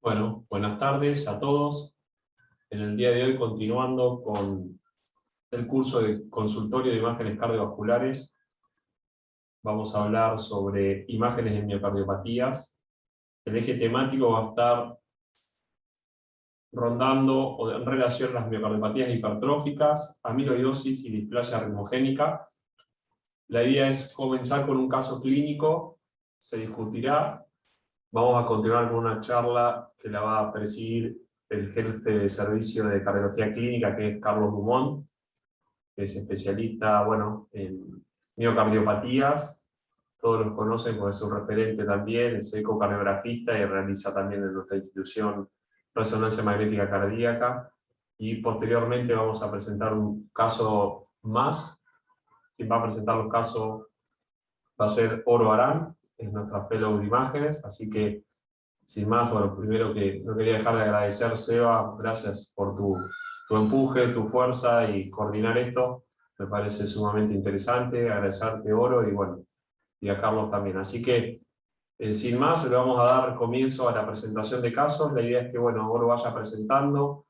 Bueno, buenas tardes a todos. En el día de hoy, continuando con el curso de consultorio de imágenes cardiovasculares, vamos a hablar sobre imágenes de miocardiopatías. El eje temático va a estar rondando o en relación a las miocardiopatías hipertróficas, amiloidosis y displasia ritmogénica. La idea es comenzar con un caso clínico, se discutirá. Vamos a continuar con una charla que la va a presidir el jefe de servicio de cardiología clínica, que es Carlos Dumont, que es especialista, bueno, en miocardiopatías. Todos los conocen porque es un referente también, es ecocardiografista y realiza también en nuestra institución resonancia magnética cardíaca. Y posteriormente vamos a presentar un caso más. Quien va a presentar los casos va a ser Oro Arán, es nuestra fellow de imágenes, así que sin más, bueno, primero que no quería dejar de agradecer, Seba, gracias por tu empuje, tu fuerza y coordinar esto, me parece sumamente interesante, agradecerte, Oro, y bueno, y a Carlos también. Así que, sin más, le vamos a dar comienzo a la presentación de casos. La idea es que, bueno, Oro vaya presentando.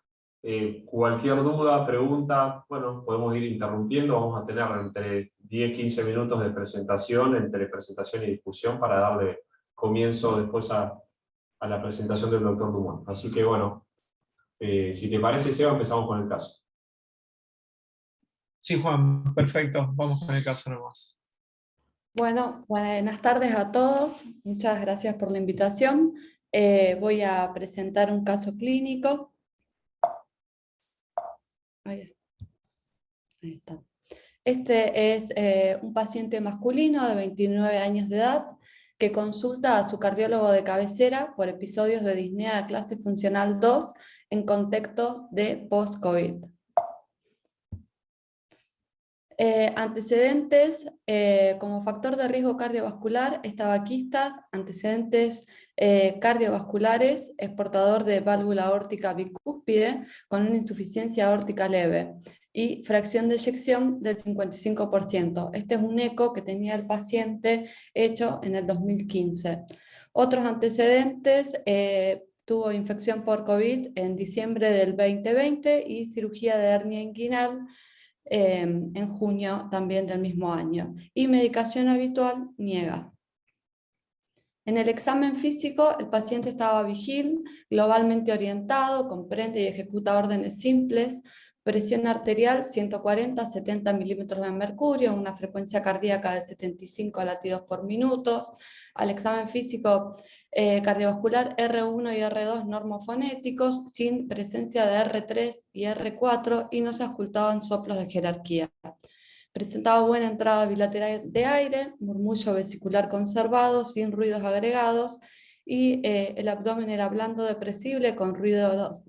Cualquier duda, pregunta, bueno, podemos ir interrumpiendo. Vamos a tener entre 10-15 minutos de presentación, entre presentación y discusión, para darle comienzo después a la presentación del doctor Dumont. Así que, bueno, si te parece, Seba, empezamos con el caso. Sí, Juan, perfecto. Vamos con el caso nomás. Bueno, buenas tardes a todos. Muchas gracias por la invitación. Voy a presentar un caso clínico. Ahí está. Este es un paciente masculino de 29 años de edad que consulta a su cardiólogo de cabecera por episodios de disnea de clase funcional 2 en contexto de post-COVID. Antecedentes, como factor de riesgo cardiovascular, es tabaquista, antecedentes cardiovasculares, es portador de válvula aórtica bicúspide con una insuficiencia aórtica leve y fracción de eyección del 55%. Este es un eco que tenía el paciente hecho en el 2015. Otros antecedentes, tuvo infección por COVID en diciembre del 2020 y cirugía de hernia inguinal en junio también del mismo año. Y medicación habitual, niega. En el examen físico, el paciente estaba vigil, globalmente orientado, comprende y ejecuta órdenes simples, presión arterial 140-70 milímetros de mercurio, una frecuencia cardíaca de 75 latidos por minuto. Al examen físico cardiovascular R1 y R2 normofonéticos, sin presencia de R3 y R4, y no se auscultaban soplos de jerarquía. Presentaba buena entrada bilateral de aire, murmullo vesicular conservado, sin ruidos agregados, y el abdomen era blando depresible con ruidos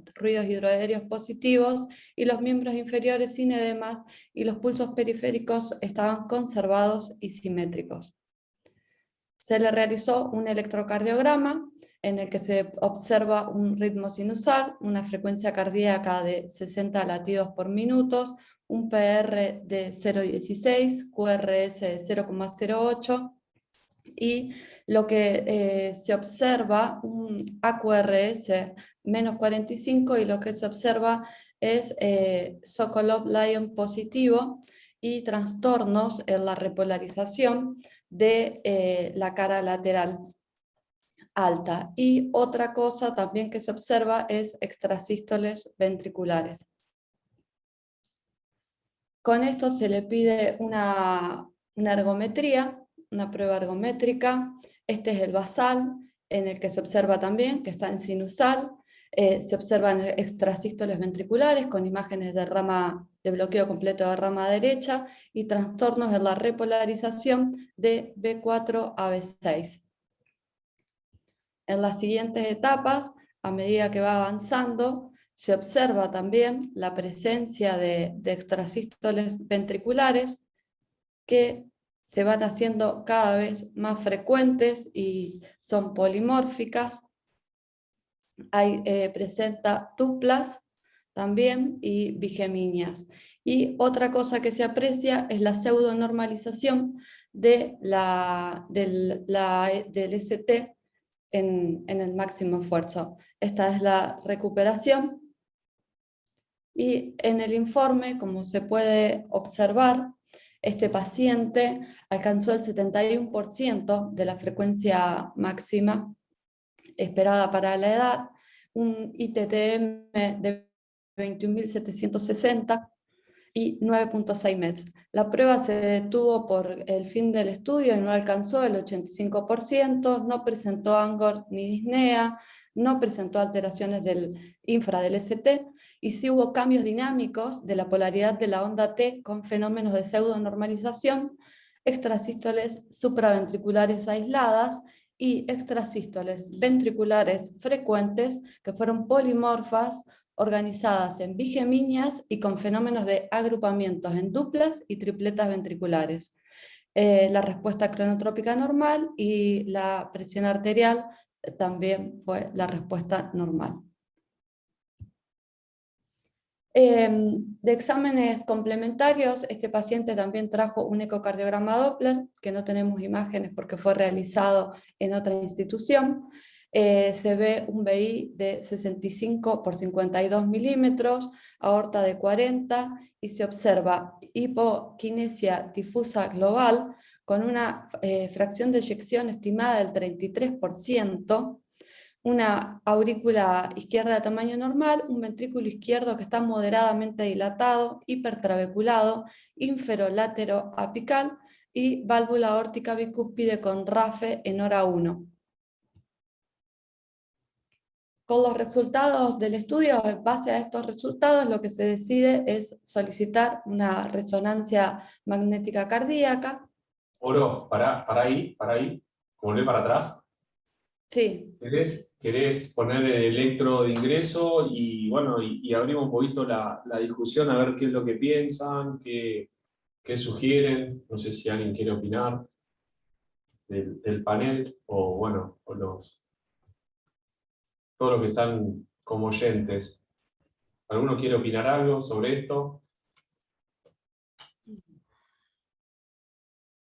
hidroaéreos positivos, y los miembros inferiores sin edemas, y los pulsos periféricos estaban conservados y simétricos. Se le realizó un electrocardiograma en el que se observa un ritmo sinusal, una frecuencia cardíaca de 60 latidos por minuto, un PR de 0,16, QRS de 0,08, y lo que se observa, un AQRS menos 45, y lo que se observa es Sokolov-Lyon positivo y trastornos en la repolarización de la cara lateral alta. Y otra cosa también que se observa es extrasístoles ventriculares. Con esto se le pide una ergometría, una prueba ergométrica. Este es el basal, en el que se observa también que está en sinusal. Se observan extrasístoles ventriculares con imágenes de bloqueo completo de rama derecha y trastornos en la repolarización de B4 a B6. En las siguientes etapas, a medida que va avanzando, se observa también la presencia de extrasístoles ventriculares que se van haciendo cada vez más frecuentes y son polimórficas. Presenta duplas también y bigeminias. Y otra cosa que se aprecia es la pseudonormalización del ST en el máximo esfuerzo. Esta es la recuperación. Y en el informe, como se puede observar, este paciente alcanzó el 71% de la frecuencia máxima esperada para la edad, un ITTM de 21.760 y 9.6 METs. La prueba se detuvo por el fin del estudio y no alcanzó el 85%, no presentó ANGOR ni disnea, no presentó alteraciones del infra del ST, y sí hubo cambios dinámicos de la polaridad de la onda T con fenómenos de pseudonormalización, extrasístoles supraventriculares aisladas y extrasístoles ventriculares frecuentes que fueron polimorfas, organizadas en bigeminias y con fenómenos de agrupamientos en duplas y tripletas ventriculares. La respuesta cronotrópica normal y la presión arterial también fue la respuesta normal. De exámenes complementarios, este paciente también trajo un ecocardiograma Doppler, que no tenemos imágenes porque fue realizado en otra institución. Se ve un BI de 65 por 52 milímetros, aorta de 40, y se observa hipoquinesia difusa global con una fracción de eyección estimada del 33%, una aurícula izquierda de tamaño normal, un ventrículo izquierdo que está moderadamente dilatado, hipertrabeculado, inferolátero apical y válvula aórtica bicúspide con RAFE en hora 1. Con los resultados del estudio, en base a estos resultados, lo que se decide es solicitar una resonancia magnética cardíaca. Oro, para ahí, volvé para atrás. Sí. ¿Querés poner el electro de ingreso? Y bueno, y abrimos un poquito la discusión a ver qué es lo que piensan, qué sugieren. No sé si alguien quiere opinar del panel, o bueno, todos los que están como oyentes. ¿Alguno quiere opinar algo sobre esto?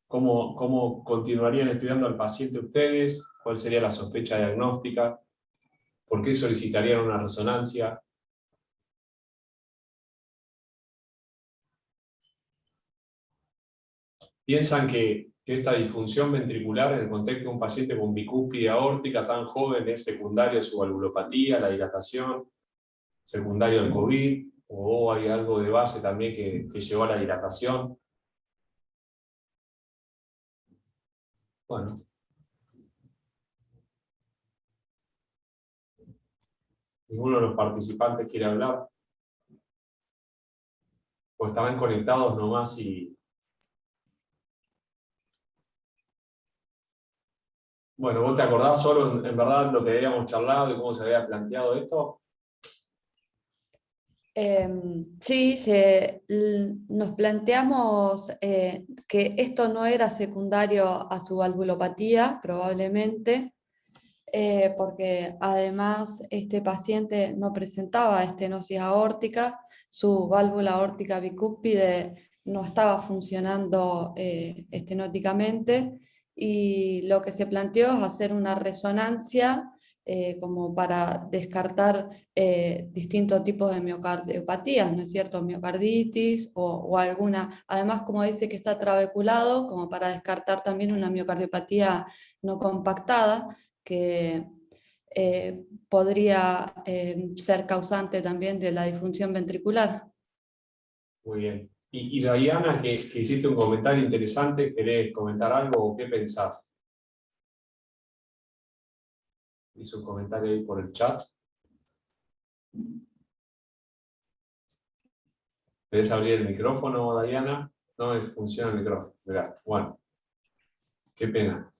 ¿Cómo continuarían estudiando al paciente ustedes? ¿Cuál sería la sospecha diagnóstica? ¿Por qué solicitarían una resonancia? ¿Piensan que esta disfunción ventricular en el contexto de un paciente con bicúspide aórtica tan joven es secundario a su valvulopatía, la dilatación, secundario al COVID, o hay algo de base también que llevó a la dilatación? Bueno. ¿Ninguno de los participantes quiere hablar? ¿O estarán conectados nomás y...? Bueno, ¿vos te acordás solo en verdad lo que habíamos charlado y cómo se había planteado esto? Sí, nos planteamos que esto no era secundario a su valvulopatía, probablemente, porque además este paciente no presentaba estenosis aórtica, su válvula aórtica bicúspide no estaba funcionando estenóticamente, y lo que se planteó es hacer una resonancia como para descartar distintos tipos de miocardiopatías, ¿no es cierto? Miocarditis o alguna, además como dice que está trabeculado, como para descartar también una miocardiopatía no compactada, que podría ser causante también de la disfunción ventricular. Muy bien. Y Diana, que hiciste un comentario interesante, ¿querés comentar algo o qué pensás? Hizo un comentario ahí por el chat. ¿Querés abrir el micrófono, Diana? No me funciona el micrófono. Mirá, bueno. Qué pena.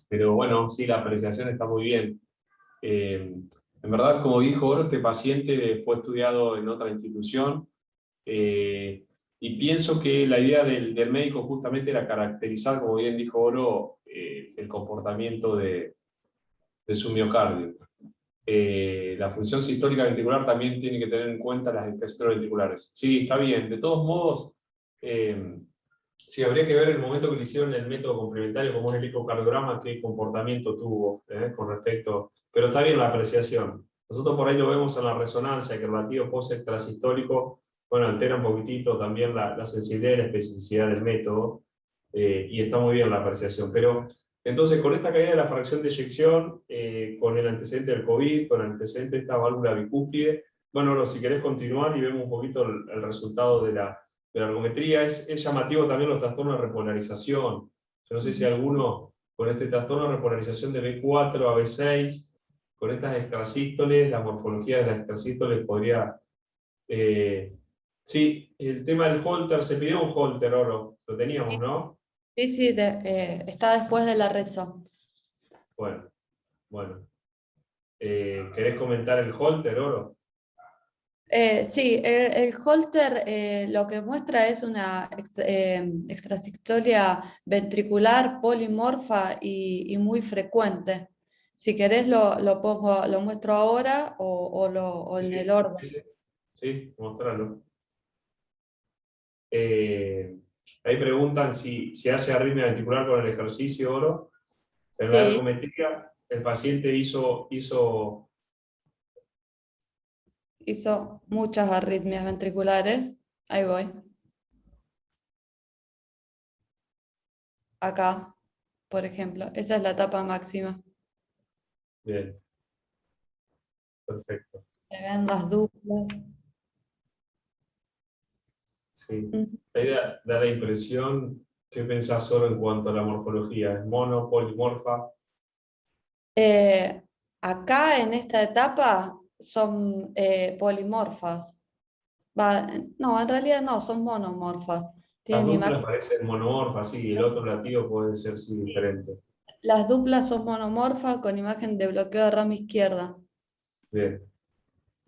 Pero bueno, sí, la apreciación está muy bien. En verdad, como dijo Oro, este paciente fue estudiado en otra institución, y pienso que la idea del médico justamente era caracterizar, como bien dijo Oro, el comportamiento de su miocardio. La función sistólica ventricular también tiene que tener en cuenta las ventriculares. Sí, está bien. De todos modos, Sí, habría que ver el momento que le hicieron el método complementario como un ecocardiograma, qué comportamiento tuvo con respecto. Pero está bien la apreciación. Nosotros por ahí lo vemos en la resonancia, que el latido post-extrasistólico, bueno, altera un poquitito también la sensibilidad y la especificidad del método, y está muy bien la apreciación. Pero entonces, con esta caída de la fracción de eyección, con el antecedente del COVID, con el antecedente de esta válvula bicúspide, bueno, Oro, si querés continuar y vemos un poquito el resultado de la ergometría, es llamativo también los trastornos de repolarización. Yo no sé si alguno con este trastorno de repolarización de B4 a B6, con estas extrasístoles, la morfología de las extrasístoles podría... sí, el tema del holter, se pidió un holter, Oro, lo teníamos, ¿no? Sí, sí, está después de la reso. Bueno, bueno. ¿Querés comentar el holter, Oro? Sí, el Holter lo que muestra es una extrasistolia ventricular polimorfa y muy frecuente. Si querés lo muestro ahora o en el Sí, orden. sí, sí. Sí, mostrarlo. Ahí preguntan si hace arritmia ventricular con el ejercicio, Oro. En la Sí, ergometría, el paciente hizo hizo muchas arritmias ventriculares. Ahí voy. Acá, por ejemplo. Esa es la etapa máxima. bien, perfecto. Se ven las duplas. Sí. Ujú. Ahí da la impresión, ¿qué pensás solo en cuanto a la morfología? ¿Es mono, polimorfa? Eh, Acá en esta etapa son polimorfas. No, en realidad no, son monomorfas. Las Tienen duplas imagen. parecen monomorfas, sí, el otro latido puede ser sí diferente. Las duplas son monomorfas con imagen de bloqueo de rama izquierda, Bien,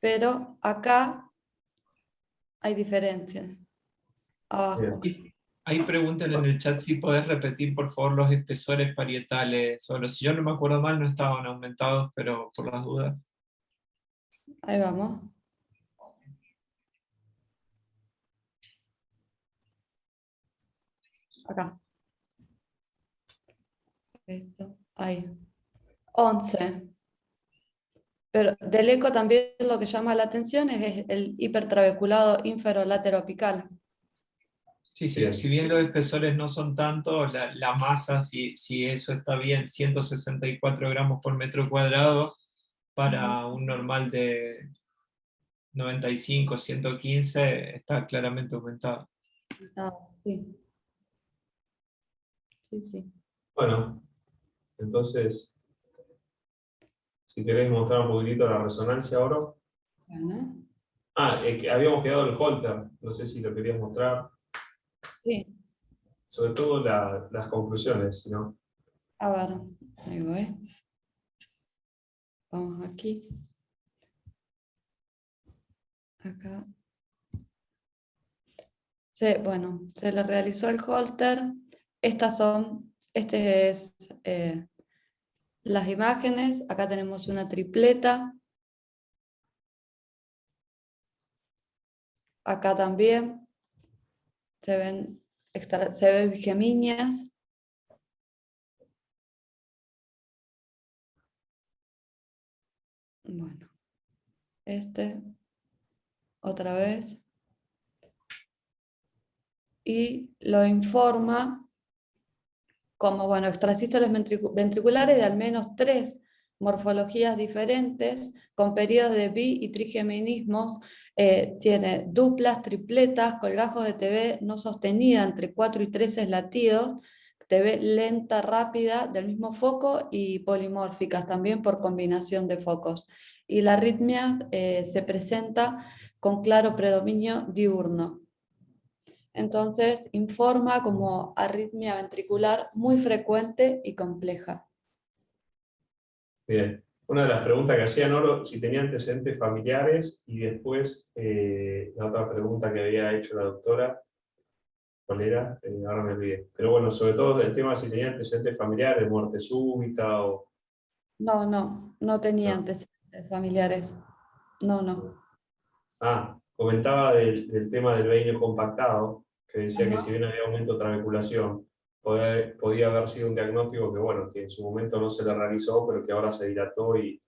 pero acá hay diferencias. Abajo. bien. Ahí preguntan en el chat si podés repetir, por favor, los espesores parietales. Solo si yo no me acuerdo mal, no estaban aumentados, pero por las dudas. Ahí vamos. Acá. Esto. Ahí. 11. Pero del eco también lo que llama la atención es el hipertrabeculado inferolateroapical. Sí, sí, Bien, si bien los espesores no son tanto, la masa, si eso está bien, 164 gramos por metro cuadrado para un normal de 95, 115, está claramente aumentado. Ah, sí, sí, sí. bueno, entonces, si querés mostrar un poquitito la resonancia ahora. Bueno, Ah, que habíamos quedado el holter, no sé si lo querías mostrar, sí, sobre todo las conclusiones, ¿no? a ver, ahí voy. Vamos aquí, acá. Bueno, se le realizó el holter. Este es las imágenes. Acá tenemos una tripleta. Acá también se ven geminias. Bueno, otra vez. Y lo informa como, bueno, extrasístoles ventriculares de al menos 3 morfologías diferentes, con periodos de y trigeminismos, tiene duplas, tripletas, colgajos de TV no sostenida entre 4 y 13 latidos, TV lenta, rápida, del mismo foco y polimórficas también por combinación de focos. Y la arritmia se presenta con claro predominio diurno. Entonces, informa como arritmia ventricular muy frecuente y compleja. Bien. Una de las preguntas que hacía Noro, si tenía antecedentes familiares, y después la otra pregunta que había hecho la doctora, ¿cuál era? Ahora me olvidé. Pero bueno, sobre todo el tema de si tenía antecedentes familiares, muerte súbita o... No, no, no tenía No. antecedentes familiares. No, no. Ah, comentaba del tema del vaino compactado. que decía que Ajá. si bien había aumento de trabeculación, podía haber sido un diagnóstico que, bueno, que en su momento no se le realizó, pero que ahora se dilató y,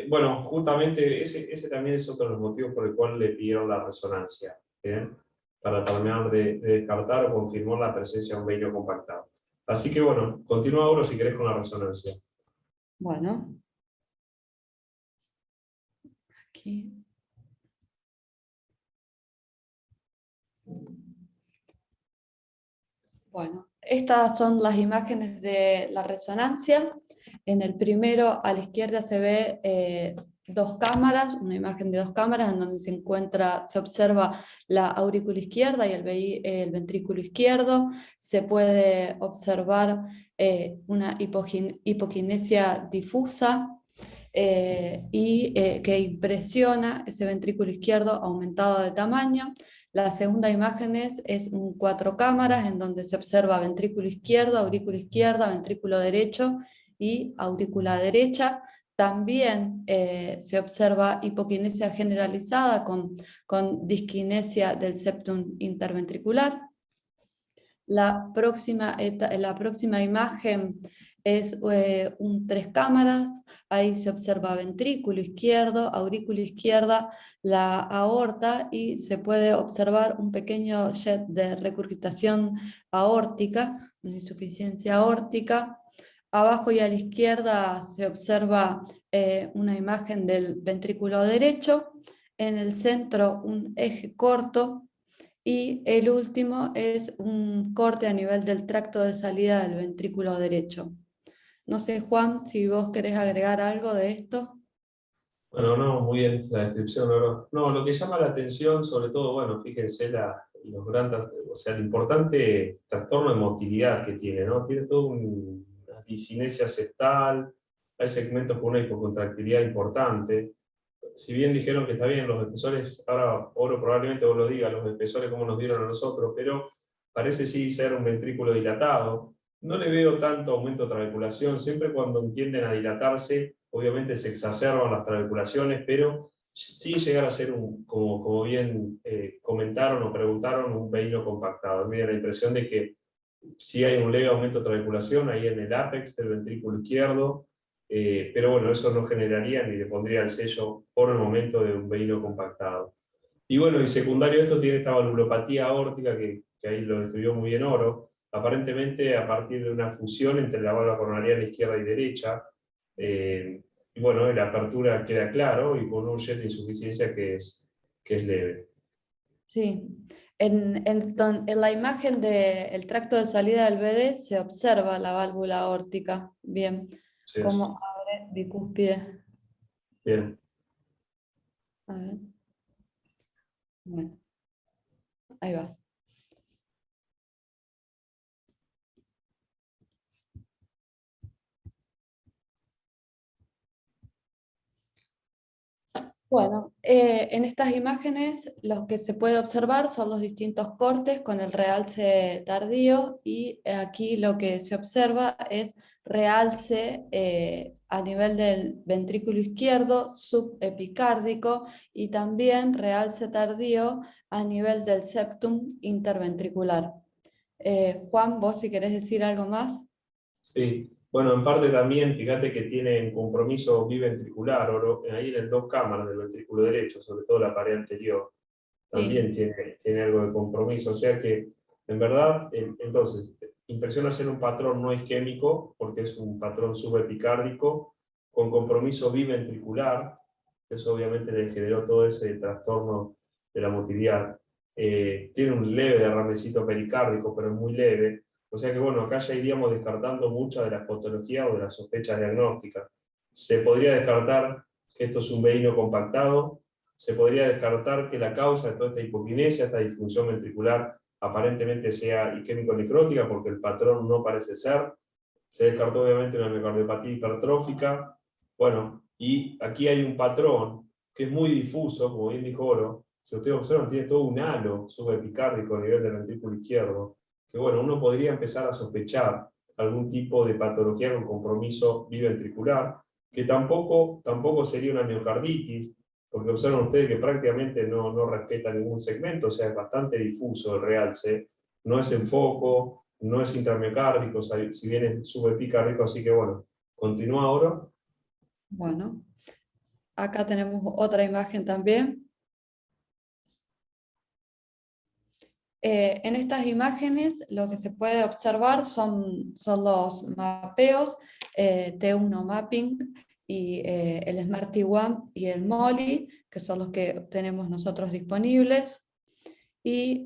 bueno, justamente ese también es otro de los motivos por el cual le pidieron la resonancia, ¿bien? Para terminar de descartar o confirmar la presencia de un vello compactado. Así que bueno, continúa ahora si querés con la resonancia. Bueno, aquí. Bueno, estas son las imágenes de la resonancia. En el primero, a la izquierda se ve dos cámaras, una imagen de dos cámaras en donde se observa la aurícula izquierda y el ventrículo izquierdo. Se puede observar una hipoquinesia difusa que impresiona ese ventrículo izquierdo aumentado de tamaño. La segunda imagen es un 4 cámaras en donde se observa ventrículo izquierdo, aurícula izquierda, ventrículo derecho y aurícula derecha. También se observa hipoquinesia generalizada con disquinesia del septum interventricular. La próxima imagen es un 3 cámaras, ahí se observa ventrículo izquierdo, aurícula izquierda, la aorta y se puede observar un pequeño jet de recurgitación aórtica, una insuficiencia aórtica. Abajo y a la izquierda se observa una imagen del ventrículo derecho, en el centro un eje corto, y el último es un corte a nivel del tracto de salida del ventrículo derecho. No sé, Juan, si vos querés agregar algo de esto. Bueno, no, muy bien la descripción. No, lo que llama la atención, sobre todo, bueno, fíjense los grandes, o sea, el importante trastorno de motilidad que tiene, ¿no? Tiene toda una discinesia septal, hay segmentos con una hipocontractilidad importante. Si bien dijeron que está bien, los espesores, ahora Oro probablemente vos lo digas, los espesores como nos dieron a nosotros, pero parece sí ser un ventrículo dilatado. No le veo tanto aumento de trabeculación, siempre cuando tienden a dilatarse, obviamente se exacerban las trabeculaciones, pero sí llegar a ser, como bien comentaron o preguntaron, un peino compactado. Me da la impresión de que sí hay un leve aumento de trabeculación ahí en el ápex del ventrículo izquierdo, pero bueno, eso no generaría ni le pondría el sello por el momento de un veino compactado. Y bueno, y secundario a esto tiene esta valvulopatía aórtica que ahí lo describió muy bien Oro, aparentemente a partir de una fusión entre la válvula coronariana izquierda y derecha, y bueno, la apertura queda claro y con un jet de insuficiencia que es leve. Sí. En la imagen del tracto de salida del BD se observa la válvula aórtica. Bien, Sí, cómo abre bicúspide. bien. A ver. Bueno, ahí va. Bueno, en estas imágenes lo que se puede observar son los distintos cortes con el realce tardío y aquí lo que se observa es realce a nivel del ventrículo izquierdo subepicárdico y también realce tardío a nivel del septum interventricular. Juan, vos si querés decir algo más. Sí, bueno, en parte también, fíjate que tienen compromiso biventricular, ahí en las dos cámaras del ventrículo derecho, sobre todo la pared anterior, Sí. también tiene algo de compromiso, o sea que, en verdad, entonces, impresiona ser un patrón no isquémico, porque es un patrón subepicárdico, con compromiso biventricular, eso obviamente le generó todo ese trastorno de la motilidad. Tiene un leve derramecito pericárdico, pero es muy leve. O sea que bueno, acá ya iríamos descartando muchas de las patologías o de las sospechas diagnósticas. Se podría descartar que esto es un veino compactado, se podría descartar que la causa de toda esta hipoquinesia, esta disfunción ventricular, aparentemente sea isquémico-necrótica, porque el patrón no parece ser. Se descartó obviamente una miocardiopatía hipertrófica. Bueno, y aquí hay un patrón que es muy difuso, como bien dijo Oro. Si ustedes observan, tiene todo un halo subepicárdico a nivel del ventrículo izquierdo, que bueno, uno podría empezar a sospechar algún tipo de patología con compromiso biventricular, que tampoco sería una miocarditis, porque observan ustedes que prácticamente no respeta ningún segmento, o sea, es bastante difuso el realce, no es en foco, no es intramiocárdico, si bien es subepicárdico, así que bueno, continúa ahora. Bueno, acá tenemos otra imagen también. En estas imágenes lo que se puede observar son los mapeos, T1 Mapping y el Smart T1 y el MOLI, que son los que tenemos nosotros disponibles. Y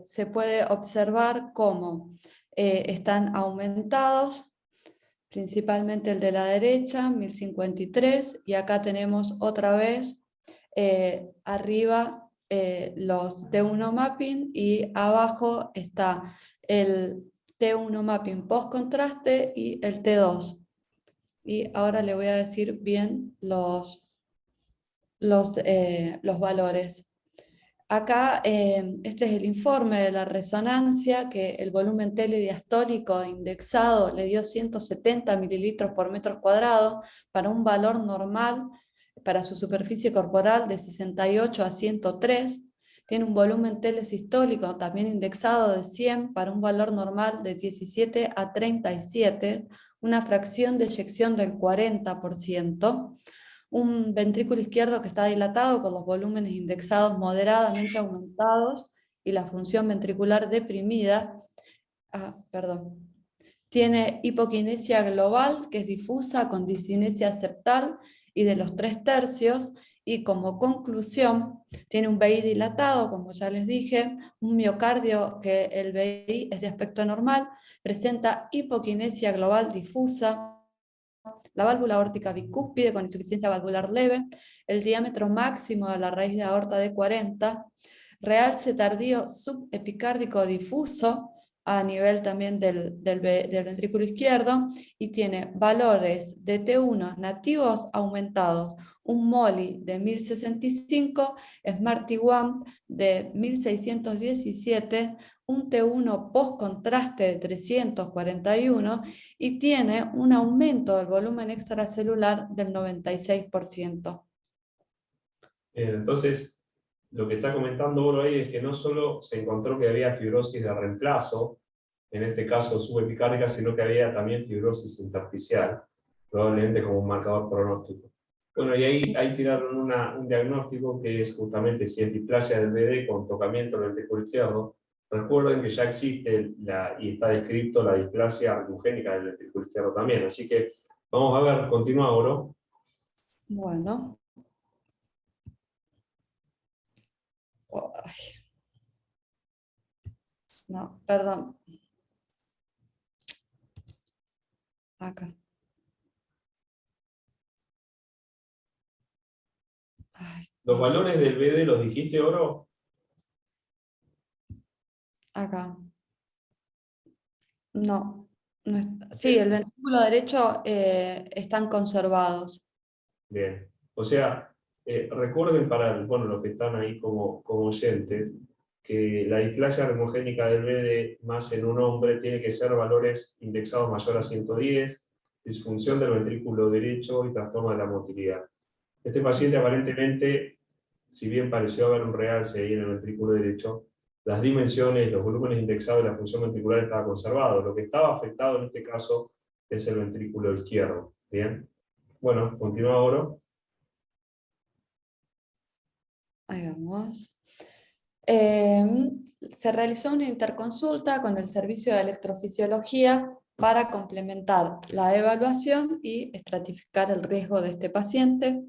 se puede observar cómo están aumentados, principalmente el de la derecha, 1053, y acá tenemos otra vez arriba los T1 Mapping y abajo está el T1 Mapping post contraste y el T2. Y ahora le voy a decir bien los valores. Acá, este es el informe de la resonancia, que el volumen telediastólico indexado le dio 170 mililitros por metro cuadrado para un valor normal para su superficie corporal de 68 a 103. Tiene un volumen telesistólico también indexado de 100 para un valor normal de 17 a 37, una fracción de eyección del 40%. Un ventrículo izquierdo que está dilatado con los volúmenes indexados moderadamente aumentados y la función ventricular deprimida. Tiene hipoquinesia global, que es difusa, con discinesia septal y de los 3/3, y como conclusión tiene un BI dilatado, como ya les dije, un miocardio que el BI es de aspecto normal, presenta hipoquinesia global difusa, la válvula aórtica bicúspide con insuficiencia valvular leve, el diámetro máximo de la raíz de aorta de 40, realce tardío subepicárdico difuso a nivel también del ventrículo izquierdo, y tiene valores de T1 nativos aumentados, un MOLI de 1065, Smart T1 de 1617, un T1 post-contraste de 341, y tiene un aumento del volumen extracelular del 96%. Entonces, lo que está comentando Oro ahí es que no solo se encontró que había fibrosis de reemplazo, en este caso subepicárdica, sino que había también fibrosis intersticial, probablemente como un marcador pronóstico. Bueno, y ahí tiraron un diagnóstico que es justamente si es displasia del BD con tocamiento del ventrículo izquierdo. Recuerden que ya existe y está descrito la displasia arcugénica del ventrículo izquierdo también, así que vamos a ver, continúa Oro. Bueno. No, perdón. Acá. ¿Los valores del BD los dijiste, Oro? Acá. No. Sí, el ventrículo derecho están conservados. Bien. O sea, recuerden para los que están ahí como oyentes, que la displasia armogénica del BD más en un hombre tiene que ser valores indexados mayor a 110, disfunción del ventrículo derecho y trastorno de la motilidad. Este paciente aparentemente, si bien pareció haber un realce ahí en el ventrículo derecho, las dimensiones, los volúmenes indexados y la función ventricular estaban conservados. Lo que estaba afectado en este caso es el ventrículo izquierdo. ¿Bien? Bueno, continúa ahora. Ahí vamos. Se realizó una interconsulta con el servicio de electrofisiología para complementar la evaluación y estratificar el riesgo de este paciente.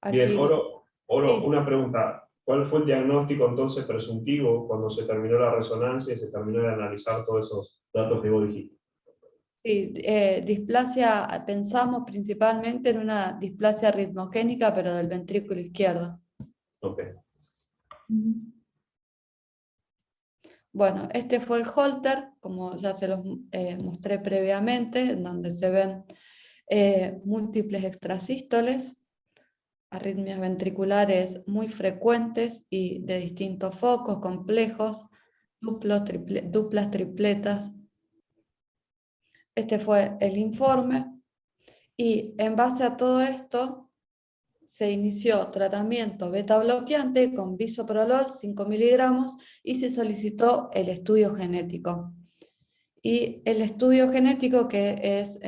Aquí, bien, Oro, sí. una pregunta. ¿Cuál fue el diagnóstico entonces presuntivo cuando se terminó la resonancia y se terminó de analizar todos esos datos que vos dijiste? Sí, displasia, pensamos principalmente en una displasia ritmogénica, pero del ventrículo izquierdo. Ok. Bueno, este fue el Holter, como ya se los mostré previamente, en donde se ven múltiples extrasístoles, arritmias ventriculares muy frecuentes y de distintos focos complejos, duplas, tripletas. Este fue el informe, y en base a todo esto se inició tratamiento beta bloqueante con bisoprolol 5 miligramos y se solicitó el estudio genético. Y el estudio genético, que es,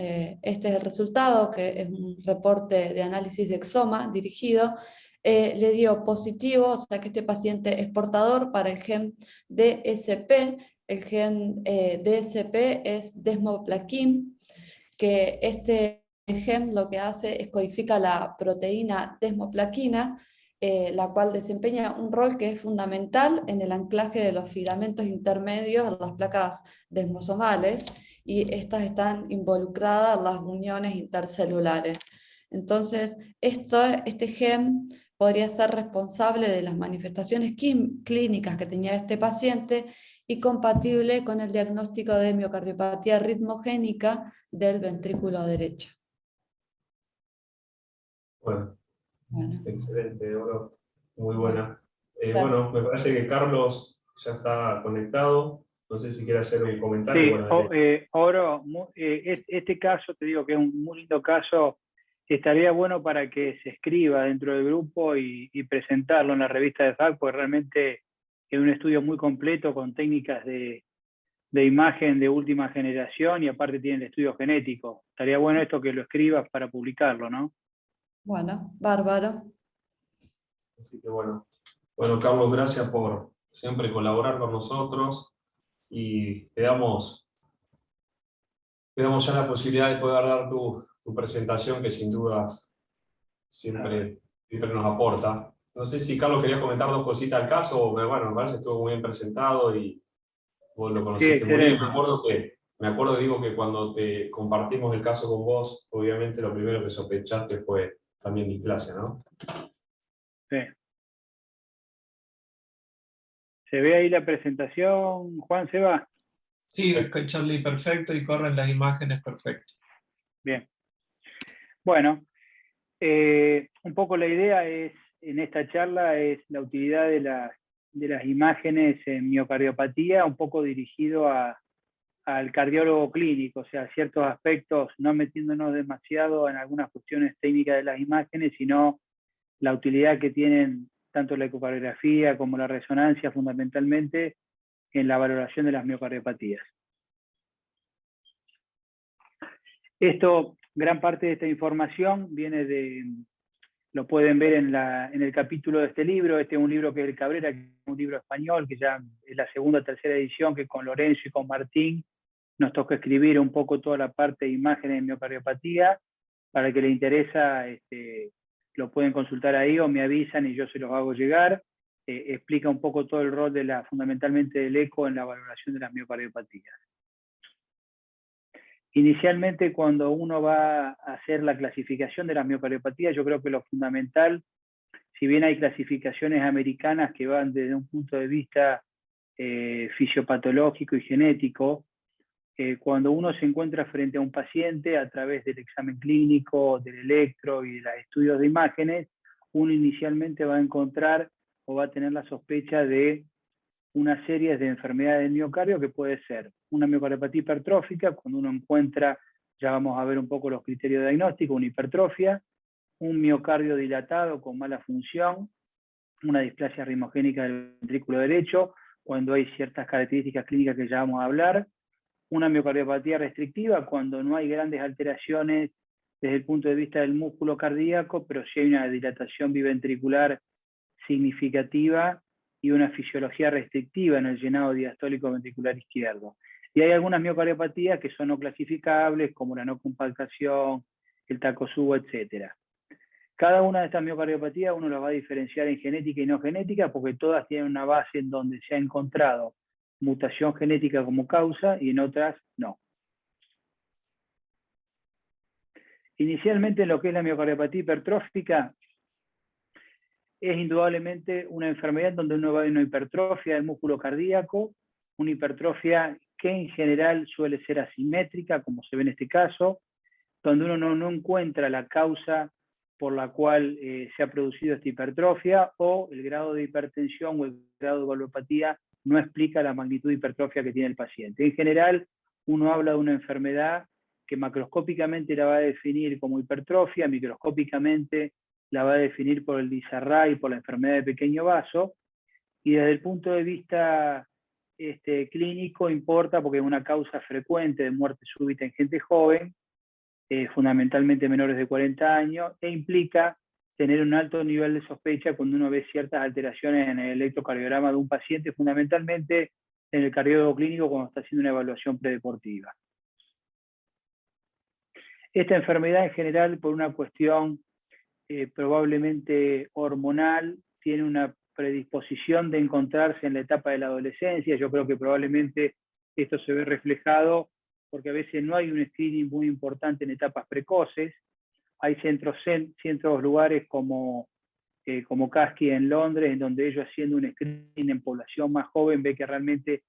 este es el resultado, que es un reporte de análisis de exoma dirigido, le dio positivo, o sea que este paciente es portador para el gen DSP. El gen DSP es desmoplakin, que este gen lo que hace es codifica la proteína desmoplaquina, la cual desempeña un rol que es fundamental en el anclaje de los filamentos intermedios a las placas desmosomales, y estas están involucradas en las uniones intercelulares. Entonces, este gen podría ser responsable de las manifestaciones clínicas que tenía este paciente y compatible con el diagnóstico de miocardiopatía ritmogénica del ventrículo derecho. Bueno, Bueno, excelente, Oro. Muy buena. gracias. Bueno, me parece que Carlos ya está conectado. No sé si quiere hacer un comentario. Sí, Bueno, Oro, este caso, te digo que es un muy lindo caso, estaría bueno para que se escriba dentro del grupo y presentarlo en la revista de FAC, porque realmente es un estudio muy completo con técnicas de imagen de última generación y aparte tiene el estudio genético. Estaría bueno esto que lo escribas para publicarlo, ¿no? Bueno, bárbaro. así que bueno. Bueno, Carlos, gracias por siempre colaborar con nosotros y te damos ya la posibilidad de poder dar tu presentación, que sin dudas siempre nos aporta. No sé si Carlos quería comentar dos cositas al caso, o bueno, me parece que estuvo muy bien presentado y vos lo conociste muy bien. Me acuerdo, digo, que cuando te compartimos el caso con vos, obviamente lo primero que sospechaste fue también displasia, ¿no? Sí. ¿Se ve ahí la presentación, Juan Seba? Sí, Charlie, perfecto, y corren las imágenes perfecto. Bien. Bueno, un poco la idea es, en esta charla, es la utilidad de las imágenes en miocardiopatía, un poco dirigido al cardiólogo clínico, o sea, ciertos aspectos, no metiéndonos demasiado en algunas cuestiones técnicas de las imágenes, sino la utilidad que tienen tanto la ecocardiografía como la resonancia, fundamentalmente, en la valoración de las miocardiopatías. Gran parte de esta información viene lo pueden ver en el capítulo de este libro. Este es un libro que es el Cabrera, que es un libro español, que ya es la segunda o tercera edición, que con Lorenzo y con Martín nos toca escribir un poco toda la parte de imágenes de miocardiopatía. Para el que le interesa, lo pueden consultar ahí o me avisan y yo se los hago llegar. Explica un poco todo el rol fundamentalmente del eco en la valoración de las miocardiopatías. Inicialmente, cuando uno va a hacer la clasificación de las miocardiopatías, yo creo que lo fundamental, si bien hay clasificaciones americanas que van desde un punto de vista fisiopatológico y genético, cuando uno se encuentra frente a un paciente a través del examen clínico, del electro y de los estudios de imágenes, uno inicialmente va a encontrar o va a tener la sospecha de una serie de enfermedades del miocardio, que puede ser una miocardiopatía hipertrófica, cuando uno encuentra, ya vamos a ver un poco los criterios diagnósticos, una hipertrofia, un miocardio dilatado con mala función, una displasia ritmogénica del ventrículo derecho, cuando hay ciertas características clínicas que ya vamos a hablar, una miocardiopatía restrictiva, cuando no hay grandes alteraciones desde el punto de vista del músculo cardíaco, pero sí hay una dilatación biventricular significativa y una fisiología restrictiva en el llenado diastólico ventricular izquierdo. Y hay algunas miocardiopatías que son no clasificables, como la no compactación, el Takotsubo, etc. Cada una de estas miocardiopatías uno las va a diferenciar en genética y no genética, porque todas tienen una base en donde se ha encontrado mutación genética como causa y en otras no. Inicialmente, en lo que es la miocardiopatía hipertrófica, es indudablemente una enfermedad donde uno va a una hipertrofia del músculo cardíaco, una hipertrofia que en general suele ser asimétrica, como se ve en este caso, donde uno no encuentra la causa por la cual se ha producido esta hipertrofia, o el grado de hipertensión o el grado de valvulopatía no explica la magnitud de hipertrofia que tiene el paciente. En general, uno habla de una enfermedad que macroscópicamente la va a definir como hipertrofia, microscópicamente la va a definir por el disarray, por la enfermedad de pequeño vaso, y desde el punto de vista clínico importa porque es una causa frecuente de muerte súbita en gente joven, fundamentalmente menores de 40 años, e implica tener un alto nivel de sospecha cuando uno ve ciertas alteraciones en el electrocardiograma de un paciente, fundamentalmente en el cardiólogo clínico cuando está haciendo una evaluación predeportiva. Esta enfermedad en general, por una cuestión probablemente hormonal, tiene una predisposición de encontrarse en la etapa de la adolescencia. Yo creo que probablemente esto se ve reflejado porque a veces no hay un screening muy importante en etapas precoces. Hay ciertos lugares como Casky en Londres, en donde ellos haciendo un screening en población más joven ve que realmente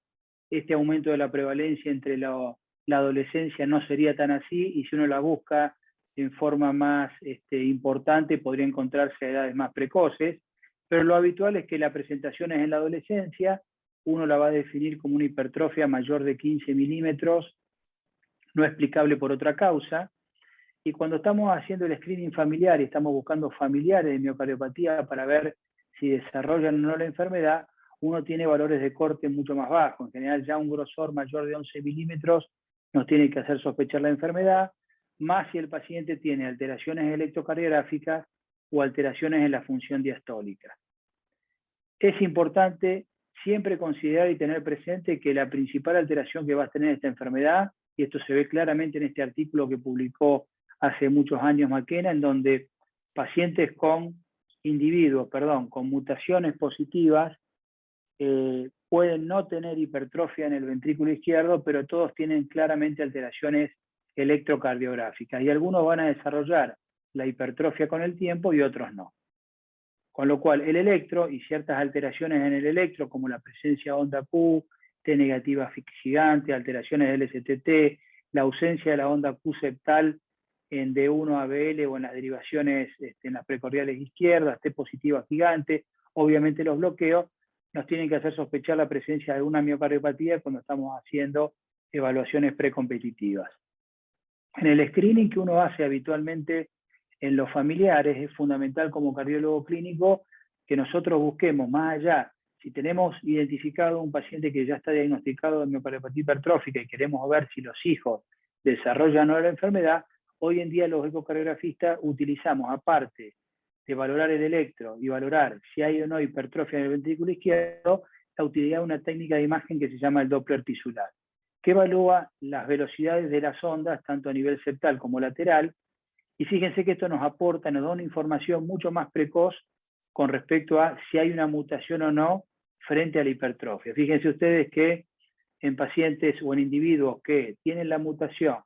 este aumento de la prevalencia entre la adolescencia no sería tan así, y si uno la busca en forma más importante podría encontrarse a edades más precoces, pero lo habitual es que la presentación es en la adolescencia. Uno la va a definir como una hipertrofia mayor de 15 milímetros, no explicable por otra causa, y cuando estamos haciendo el screening familiar y estamos buscando familiares de miocardiopatía para ver si desarrollan o no la enfermedad, uno tiene valores de corte mucho más bajos. En general ya un grosor mayor de 11 milímetros nos tiene que hacer sospechar la enfermedad, más si el paciente tiene alteraciones electrocardiográficas o alteraciones en la función diastólica. Es importante siempre considerar y tener presente que la principal alteración que va a tener esta enfermedad, y esto se ve claramente en este artículo que publicó hace muchos años McKenna, en donde pacientes con mutaciones positivas pueden no tener hipertrofia en el ventrículo izquierdo, pero todos tienen claramente alteraciones electrocardiográficas, y algunos van a desarrollar la hipertrofia con el tiempo y otros no. Con lo cual el electro y ciertas alteraciones en el electro, como la presencia de onda Q, T negativa gigante, alteraciones del STT, la ausencia de la onda Q septal en D1 ABL o en las derivaciones en las precordiales izquierdas, T positiva gigante, obviamente los bloqueos, nos tienen que hacer sospechar la presencia de una miocardiopatía cuando estamos haciendo evaluaciones precompetitivas. En el screening que uno hace habitualmente en los familiares, es fundamental como cardiólogo clínico que nosotros busquemos, más allá, si tenemos identificado un paciente que ya está diagnosticado de miocardiopatía hipertrófica y queremos ver si los hijos desarrollan o no la enfermedad, hoy en día los ecocardiografistas utilizamos, aparte de valorar el electro y valorar si hay o no hipertrofia en el ventrículo izquierdo, la utilidad de una técnica de imagen que se llama el Doppler tisular, que evalúa las velocidades de las ondas, tanto a nivel septal como lateral, y fíjense que esto nos aporta, nos da una información mucho más precoz con respecto a si hay una mutación o no frente a la hipertrofia. Fíjense ustedes que en pacientes o en individuos que tienen la mutación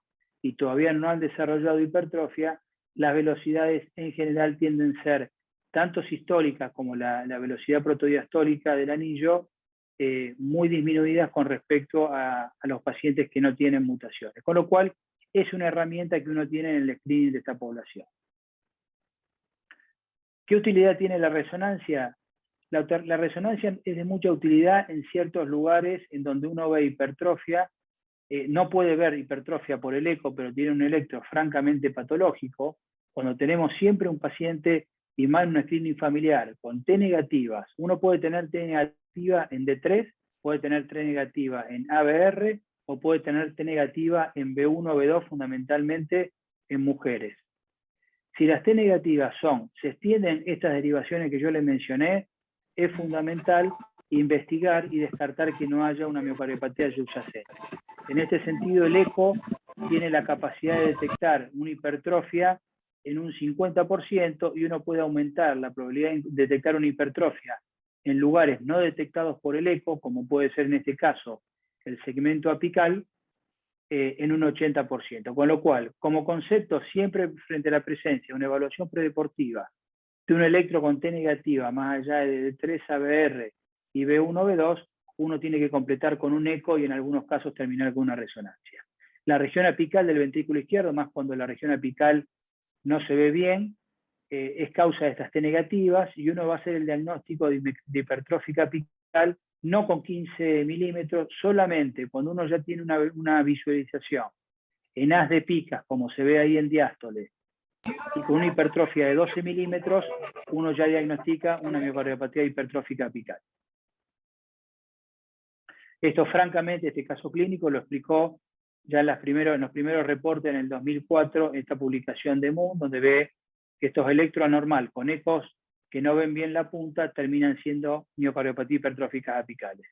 y todavía no han desarrollado hipertrofia, las velocidades en general tienden a ser tanto sistólicas como la velocidad protodiastólica del anillo, muy disminuidas con respecto a los pacientes que no tienen mutaciones. Con lo cual, es una herramienta que uno tiene en el screening de esta población. ¿Qué utilidad tiene la resonancia? La resonancia es de mucha utilidad en ciertos lugares en donde uno ve hipertrofia. No puede ver hipertrofia por el eco, pero tiene un electro francamente patológico. Cuando tenemos siempre un paciente, y más en un screening familiar, con T negativas, uno puede tener T negativa en D3, puede tener T negativa en ABR, o puede tener T negativa en B1 o B2, fundamentalmente en mujeres. Si las T negativas se extienden estas derivaciones que yo les mencioné, es fundamental investigar y descartar que no haya una miocardiopatía subyacente. En este sentido, el eco tiene la capacidad de detectar una hipertrofia en un 50%, y uno puede aumentar la probabilidad de detectar una hipertrofia en lugares no detectados por el eco, como puede ser en este caso el segmento apical, en un 80%. Con lo cual, como concepto, siempre frente a la presencia de una evaluación predeportiva de un electro con T negativa, más allá de 3 ABR y B1 B2, uno tiene que completar con un eco y en algunos casos terminar con una resonancia. La región apical del ventrículo izquierdo, más cuando la región apical no se ve bien, es causa de estas T negativas, y uno va a hacer el diagnóstico de hipertrófica apical no con 15 milímetros, solamente cuando uno ya tiene una visualización en haz de picas, como se ve ahí en diástole, y con una hipertrofia de 12 milímetros, uno ya diagnostica una miocardiopatía hipertrófica apical. Esto, francamente, este caso clínico lo explicó ya en los primeros reportes en el 2004, esta publicación de Moon, donde ve que estos electroanormal con ecos que no ven bien la punta terminan siendo miocardiopatía hipertróficas apicales.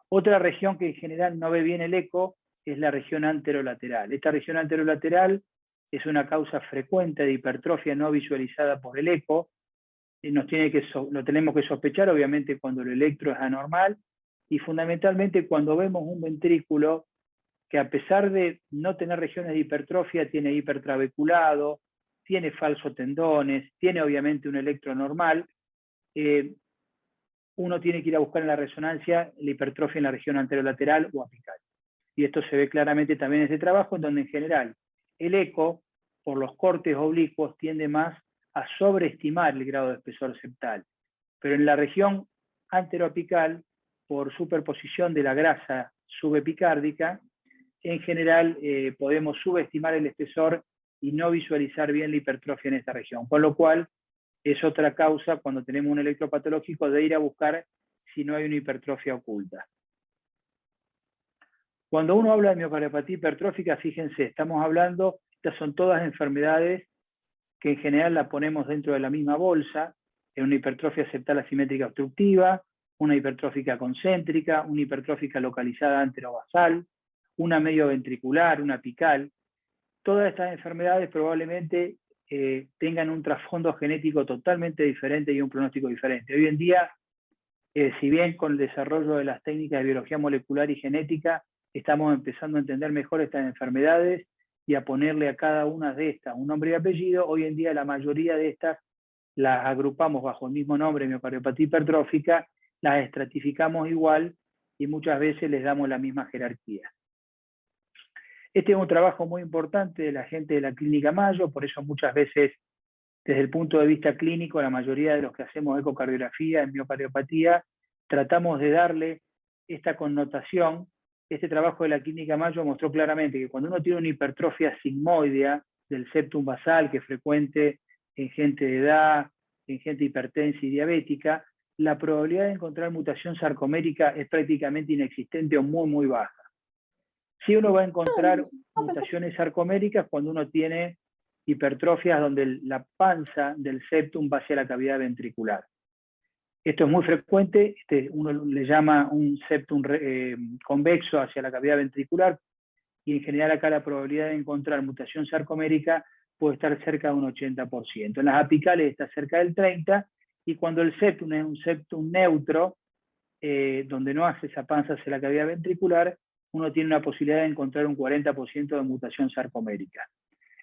Otra región que en general no ve bien el eco es la región anterolateral. Esta región anterolateral es una causa frecuente de hipertrofia no visualizada por el eco. Lo tenemos que sospechar, obviamente, cuando el electro es anormal, y fundamentalmente cuando vemos un ventrículo que, a pesar de no tener regiones de hipertrofia, tiene hipertrabeculado, tiene falsos tendones, tiene obviamente un electro normal, uno tiene que ir a buscar en la resonancia la hipertrofia en la región anterolateral o apical. Y esto se ve claramente también en este trabajo, en donde en general el eco, por los cortes oblicuos, tiende más a sobreestimar el grado de espesor septal. Pero en la región anteroapical, por superposición de la grasa subepicárdica, en general podemos subestimar el espesor y no visualizar bien la hipertrofia en esta región. Con lo cual, es otra causa, cuando tenemos un electropatológico, de ir a buscar si no hay una hipertrofia oculta. Cuando uno habla de miocardiopatía hipertrófica, fíjense, estamos hablando, estas son todas enfermedades que en general la ponemos dentro de la misma bolsa, en una hipertrofia septal asimétrica obstructiva, una hipertrófica concéntrica, una hipertrófica localizada anterovasal, una medio ventricular, una apical. Todas estas enfermedades probablemente tengan un trasfondo genético totalmente diferente y un pronóstico diferente. Hoy en día, si bien con el desarrollo de las técnicas de biología molecular y genética, estamos empezando a entender mejor estas enfermedades y a ponerle a cada una de estas un nombre y apellido, hoy en día la mayoría de estas las agrupamos bajo el mismo nombre, miocardiopatía hipertrófica, las estratificamos igual y muchas veces les damos la misma jerarquía. Este es un trabajo muy importante de la gente de la Clínica Mayo, por eso muchas veces, desde el punto de vista clínico, la mayoría de los que hacemos ecocardiografía en miocardiopatía, tratamos de darle esta connotación. Este trabajo de la Clínica Mayo mostró claramente que cuando uno tiene una hipertrofia sigmoidea del septum basal, que es frecuente en gente de edad, en gente hipertensa y diabética, la probabilidad de encontrar mutación sarcomérica es prácticamente inexistente o muy, muy baja. Sí, uno va a encontrar mutaciones sarcoméricas cuando uno tiene hipertrofias donde la panza del septum va hacia la cavidad ventricular. Esto es muy frecuente, uno le llama un septum convexo hacia la cavidad ventricular, y en general acá la probabilidad de encontrar mutación sarcomérica puede estar cerca de un 80%. En las apicales está cerca del 30%, y cuando el septum es un septum neutro, donde no hace esa panza hacia la cavidad ventricular, uno tiene una posibilidad de encontrar un 40% de mutación sarcomérica.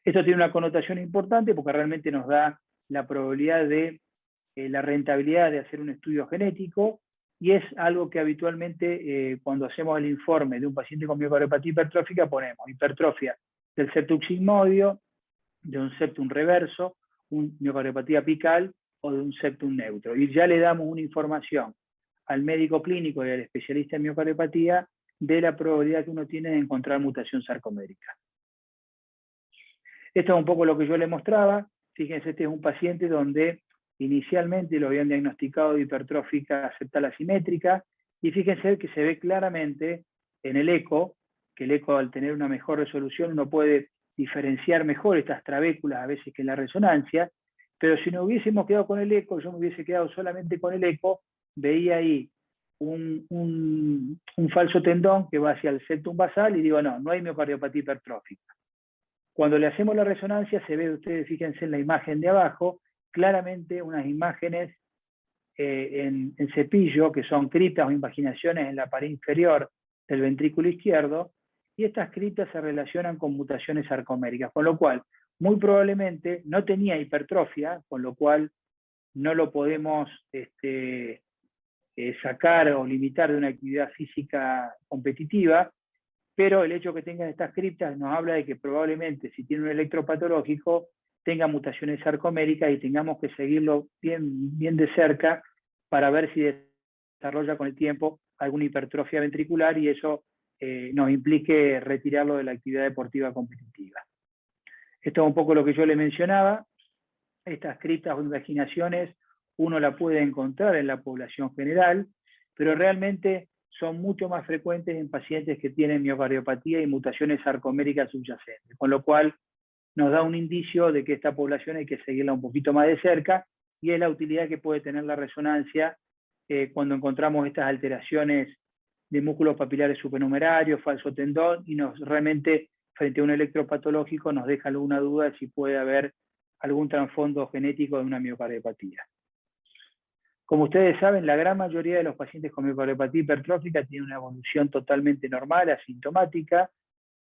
Esto tiene una connotación importante porque realmente nos da la probabilidad de la rentabilidad de hacer un estudio genético, y es algo que habitualmente cuando hacemos el informe de un paciente con miocardiopatía hipertrófica ponemos hipertrofia del septum sigmoideo, de un septum reverso, un miocardiopatía apical o de un septum neutro. Y ya le damos una información al médico clínico y al especialista en miocardiopatía de la probabilidad que uno tiene de encontrar mutación sarcomérica. Esto es un poco lo que yo le mostraba. Fíjense, este es un paciente donde inicialmente lo habían diagnosticado de hipertrófica septal asimétrica, y fíjense que se ve claramente en el eco, que el eco, al tener una mejor resolución, uno puede diferenciar mejor estas trabéculas a veces que en la resonancia, pero si no hubiésemos quedado con el eco, yo me hubiese quedado solamente con el eco, veía ahí un falso tendón que va hacia el septum basal y digo, no hay miocardiopatía hipertrófica. Cuando le hacemos la resonancia, se ve, ustedes fíjense en la imagen de abajo, claramente unas imágenes en cepillo, que son criptas o invaginaciones en la pared inferior del ventrículo izquierdo, y estas criptas se relacionan con mutaciones sarcoméricas, con lo cual muy probablemente no tenía hipertrofia, con lo cual no lo podemos sacar o limitar de una actividad física competitiva, pero el hecho que tengan estas criptas nos habla de que probablemente, si tiene un electropatológico, tenga mutaciones sarcoméricas y tengamos que seguirlo bien de cerca para ver si desarrolla con el tiempo alguna hipertrofia ventricular, y eso nos implique retirarlo de la actividad deportiva competitiva. Esto es un poco lo que yo le mencionaba. Estas criptas o invaginaciones uno la puede encontrar en la población general, pero realmente son mucho más frecuentes en pacientes que tienen miocardiopatía y mutaciones sarcoméricas subyacentes, con lo cual nos da un indicio de que esta población hay que seguirla un poquito más de cerca, y es la utilidad que puede tener la resonancia cuando encontramos estas alteraciones de músculos papilares supernumerarios, falso tendón, y realmente frente a un electropatológico nos deja alguna duda de si puede haber algún trasfondo genético de una miocardiopatía. Como ustedes saben, la gran mayoría de los pacientes con miocardiopatía hipertrófica tienen una evolución totalmente normal, asintomática,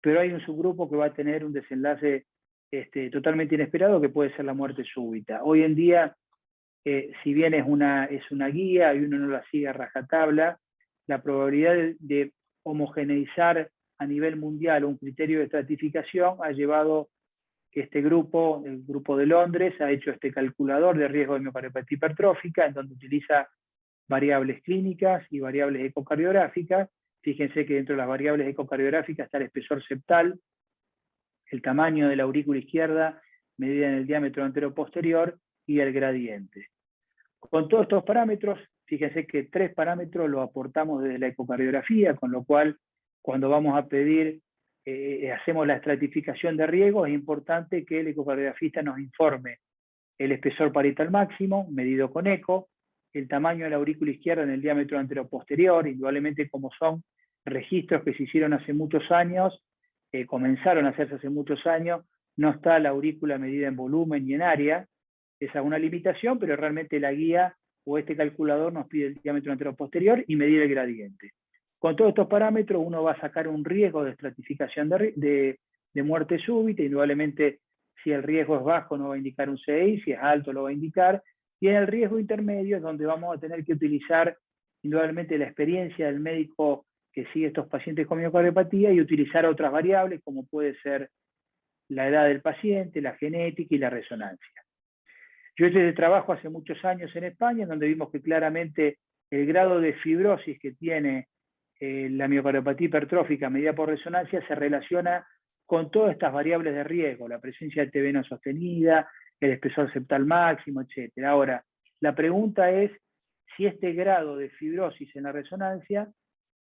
pero hay un subgrupo que va a tener un desenlace totalmente inesperado, que puede ser la muerte súbita. Hoy en día, si bien es una guía y uno no la sigue a rajatabla, la probabilidad de homogeneizar a nivel mundial un criterio de estratificación ha llevado que este grupo, el grupo de Londres, ha hecho este calculador de riesgo de miocardiopatía hipertrófica, en donde utiliza variables clínicas y variables ecocardiográficas. Fíjense que dentro de las variables ecocardiográficas está el espesor septal, el tamaño de la aurícula izquierda medida en el diámetro antero-posterior y el gradiente. Con todos estos parámetros, fíjense que 3 parámetros los aportamos desde la ecocardiografía, con lo cual cuando vamos a pedir, hacemos la estratificación de riesgo, es importante que el ecocardiografista nos informe el espesor parietal máximo, medido con eco, el tamaño de la aurícula izquierda en el diámetro antero-posterior, indudablemente como son registros que se hicieron hace muchos años, comenzaron a hacerse hace muchos años, no está la aurícula medida en volumen y en área, esa es una limitación, pero realmente la guía o este calculador nos pide el diámetro antero-posterior y medir el gradiente. Con todos estos parámetros uno va a sacar un riesgo de estratificación de muerte súbita, indudablemente si el riesgo es bajo no va a indicar un CI, si es alto lo va a indicar, y en el riesgo intermedio es donde vamos a tener que utilizar indudablemente la experiencia del médico que sigue estos pacientes con miocardiopatía y utilizar otras variables como puede ser la edad del paciente, la genética y la resonancia. Yo hice este trabajo hace muchos años en España, donde vimos que claramente el grado de fibrosis que tiene la miocardiopatía hipertrófica medida por resonancia se relaciona con todas estas variables de riesgo, la presencia de T no sostenida, el espesor septal máximo, etc. Ahora, la pregunta es si este grado de fibrosis en la resonancia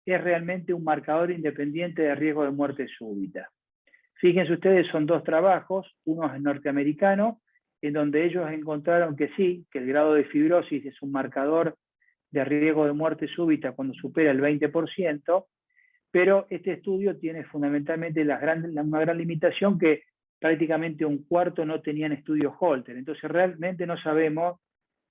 es realmente un marcador independiente de riesgo de muerte súbita. Fíjense ustedes, son 2 trabajos, uno es norteamericano, en donde ellos encontraron que sí, que el grado de fibrosis es un marcador de riesgo de muerte súbita cuando supera el 20%, pero este estudio tiene fundamentalmente una gran limitación, que prácticamente un cuarto no tenían estudios Holter. Entonces realmente no sabemos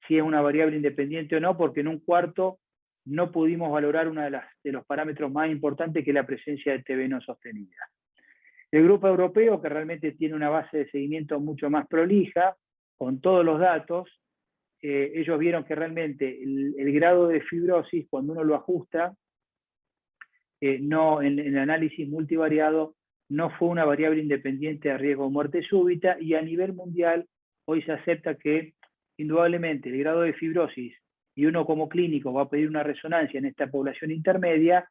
si es una variable independiente o no, porque en un cuarto no pudimos valorar uno de los parámetros más importantes, que es la presencia de TV no sostenida. El grupo europeo, que realmente tiene una base de seguimiento mucho más prolija, con todos los datos, ellos vieron que realmente el grado de fibrosis, cuando uno lo ajusta, en el análisis multivariado, no fue una variable independiente de riesgo de muerte súbita, y a nivel mundial hoy se acepta que indudablemente el grado de fibrosis, y uno como clínico va a pedir una resonancia en esta población intermedia,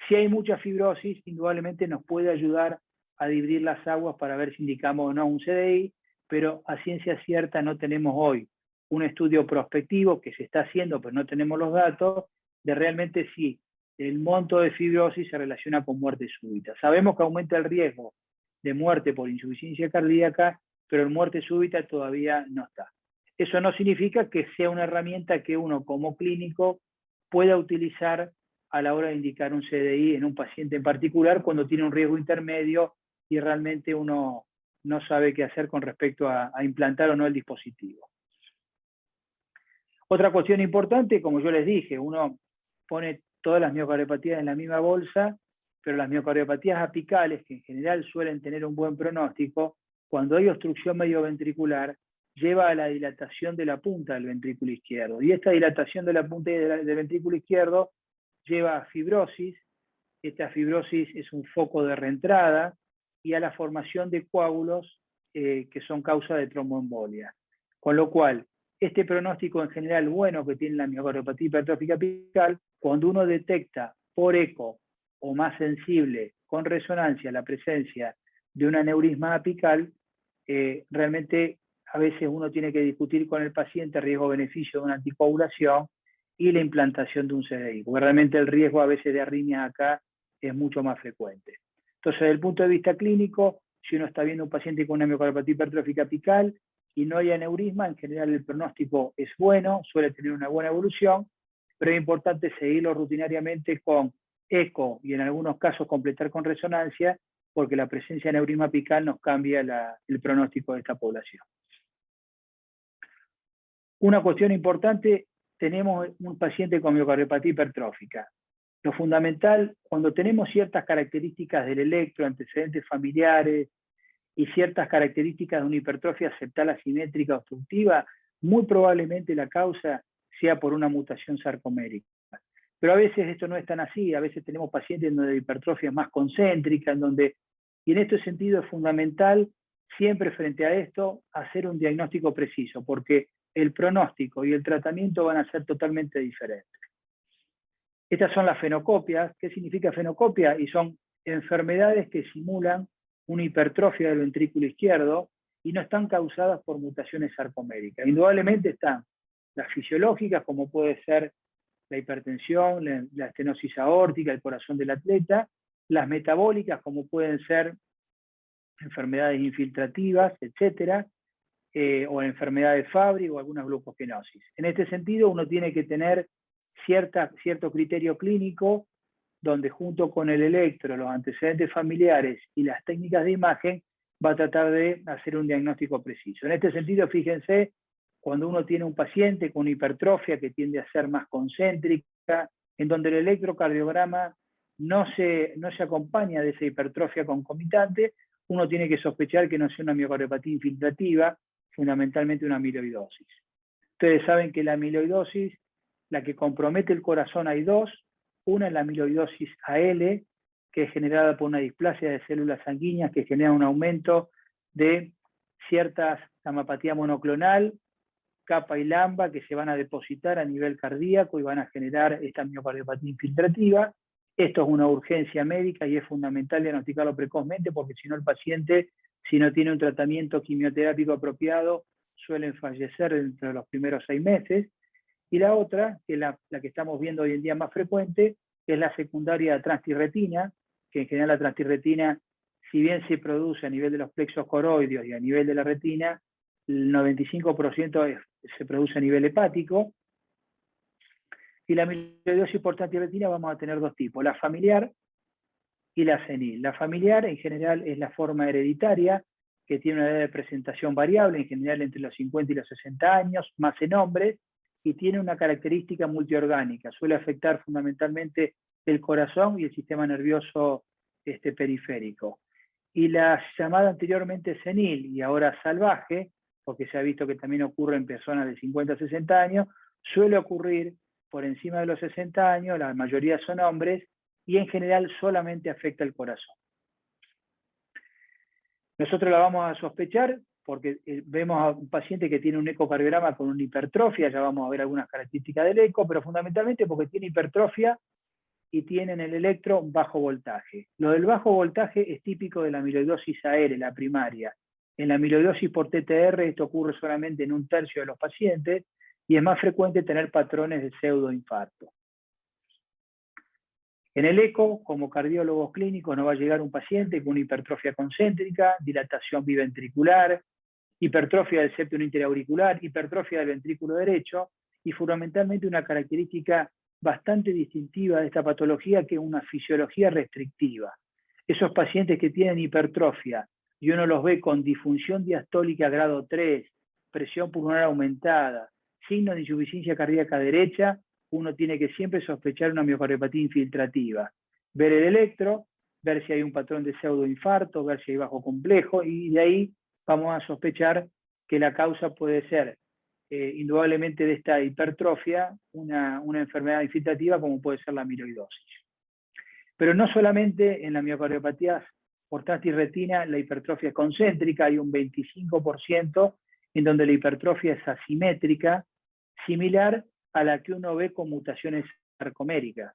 si hay mucha fibrosis, indudablemente nos puede ayudar a dividir las aguas para ver si indicamos o no un CDI, pero a ciencia cierta no tenemos hoy un estudio prospectivo que se está haciendo, pero no tenemos los datos, de realmente si el monto de fibrosis se relaciona con muerte súbita. Sabemos que aumenta el riesgo de muerte por insuficiencia cardíaca, pero en muerte súbita todavía no está. Eso no significa que sea una herramienta que uno como clínico pueda utilizar a la hora de indicar un CDI en un paciente en particular cuando tiene un riesgo intermedio y realmente uno no sabe qué hacer con respecto a implantar o no el dispositivo. Otra cuestión importante, como yo les dije, uno pone todas las miocardiopatías en la misma bolsa, pero las miocardiopatías apicales, que en general suelen tener un buen pronóstico, cuando hay obstrucción medioventricular, lleva a la dilatación de la punta del ventrículo izquierdo. Y esta dilatación de la punta del ventrículo izquierdo lleva a fibrosis. Esta fibrosis es un foco de reentrada y a la formación de coágulos que son causa de tromboembolia. Con lo cual, este pronóstico en general bueno que tiene la miocardiopatía hipertrófica apical, cuando uno detecta por eco o más sensible con resonancia la presencia de un aneurisma apical, realmente a veces uno tiene que discutir con el paciente riesgo-beneficio de una anticoagulación y la implantación de un CDI, porque realmente el riesgo a veces de arritmias acá es mucho más frecuente. Entonces, desde el punto de vista clínico, si uno está viendo un paciente con una miocardiopatía hipertrófica apical y no hay aneurisma, en general el pronóstico es bueno, suele tener una buena evolución, pero es importante seguirlo rutinariamente con eco y en algunos casos completar con resonancia, porque la presencia de aneurisma apical nos cambia el pronóstico de esta población. Una cuestión importante, tenemos un paciente con miocardiopatía hipertrófica. Lo fundamental, cuando tenemos ciertas características del electro, antecedentes familiares y ciertas características de una hipertrofia septal asimétrica obstructiva, muy probablemente la causa sea por una mutación sarcomérica. Pero a veces esto no es tan así, a veces tenemos pacientes donde la hipertrofia es más concéntrica, y en este sentido es fundamental siempre frente a esto hacer un diagnóstico preciso, porque el pronóstico y el tratamiento van a ser totalmente diferentes. Estas son las fenocopias. ¿Qué significa fenocopia? Y son enfermedades que simulan una hipertrofia del ventrículo izquierdo y no están causadas por mutaciones sarcoméricas. Indudablemente están las fisiológicas, como puede ser la hipertensión, la estenosis aórtica, el corazón del atleta, las metabólicas, como pueden ser enfermedades infiltrativas, etcétera, o enfermedades Fabry o algunas glucogenosis. En este sentido, uno tiene que tener cierto criterio clínico, donde junto con el electro, los antecedentes familiares y las técnicas de imagen, va a tratar de hacer un diagnóstico preciso. En este sentido, fíjense, cuando uno tiene un paciente con hipertrofia que tiende a ser más concéntrica, en donde el electrocardiograma no se acompaña de esa hipertrofia concomitante, uno tiene que sospechar que no sea una miocardiopatía infiltrativa, fundamentalmente una amiloidosis. Ustedes saben que la amiloidosis, la que compromete el corazón, hay dos. Una es la amiloidosis AL, que es generada por una displasia de células sanguíneas que genera un aumento de ciertas gamapatía monoclonal, kappa y lambda, que se van a depositar a nivel cardíaco y van a generar esta miocardiopatía infiltrativa. Esto es una urgencia médica y es fundamental diagnosticarlo precozmente, porque si no el paciente, si no tiene un tratamiento quimioterápico apropiado, suelen fallecer dentro de los primeros 6 meses. Y la otra, que es la que estamos viendo hoy en día más frecuente, es la secundaria transtirretina, que en general la transtirretina, si bien se produce a nivel de los plexos coroideos y a nivel de la retina, el 95% se produce a nivel hepático. Y la amiloidosis por transtirretina vamos a tener dos tipos, la familiar y la senil. La familiar en general es la forma hereditaria, que tiene una edad de presentación variable, en general entre los 50 y los 60 años, más en hombres, y tiene una característica multiorgánica. Suele afectar fundamentalmente el corazón y el sistema nervioso periférico. Y la llamada anteriormente senil y ahora salvaje, porque se ha visto que también ocurre en personas de 50 a 60 años, suele ocurrir por encima de los 60 años, la mayoría son hombres, y en general solamente afecta el corazón. Nosotros la vamos a sospechar porque vemos a un paciente que tiene un ecocardiograma con una hipertrofia, ya vamos a ver algunas características del eco, pero fundamentalmente porque tiene hipertrofia y tiene en el electro bajo voltaje. Lo del bajo voltaje es típico de la amiloidosis AR, la primaria. En la amiloidosis por TTR esto ocurre solamente en 1/3 de los pacientes y es más frecuente tener patrones de pseudoinfarto. En el eco, como cardiólogos clínicos, nos va a llegar un paciente con hipertrofia concéntrica, dilatación biventricular, hipertrofia del septum interauricular, hipertrofia del ventrículo derecho, y fundamentalmente una característica bastante distintiva de esta patología, que es una fisiología restrictiva. Esos pacientes que tienen hipertrofia y uno los ve con disfunción diastólica grado 3, presión pulmonar aumentada, signos de insuficiencia cardíaca derecha, uno tiene que siempre sospechar una miocardiopatía infiltrativa. Ver el electro, ver si hay un patrón de pseudoinfarto, ver si hay bajo complejo, y de ahí vamos a sospechar que la causa puede ser indudablemente de esta hipertrofia, una enfermedad infiltrativa como puede ser la amiloidosis. Pero no solamente en la miocardiopatía por transtirretina la hipertrofia es concéntrica, hay un 25% en donde la hipertrofia es asimétrica, similar a la que uno ve con mutaciones sarcoméricas.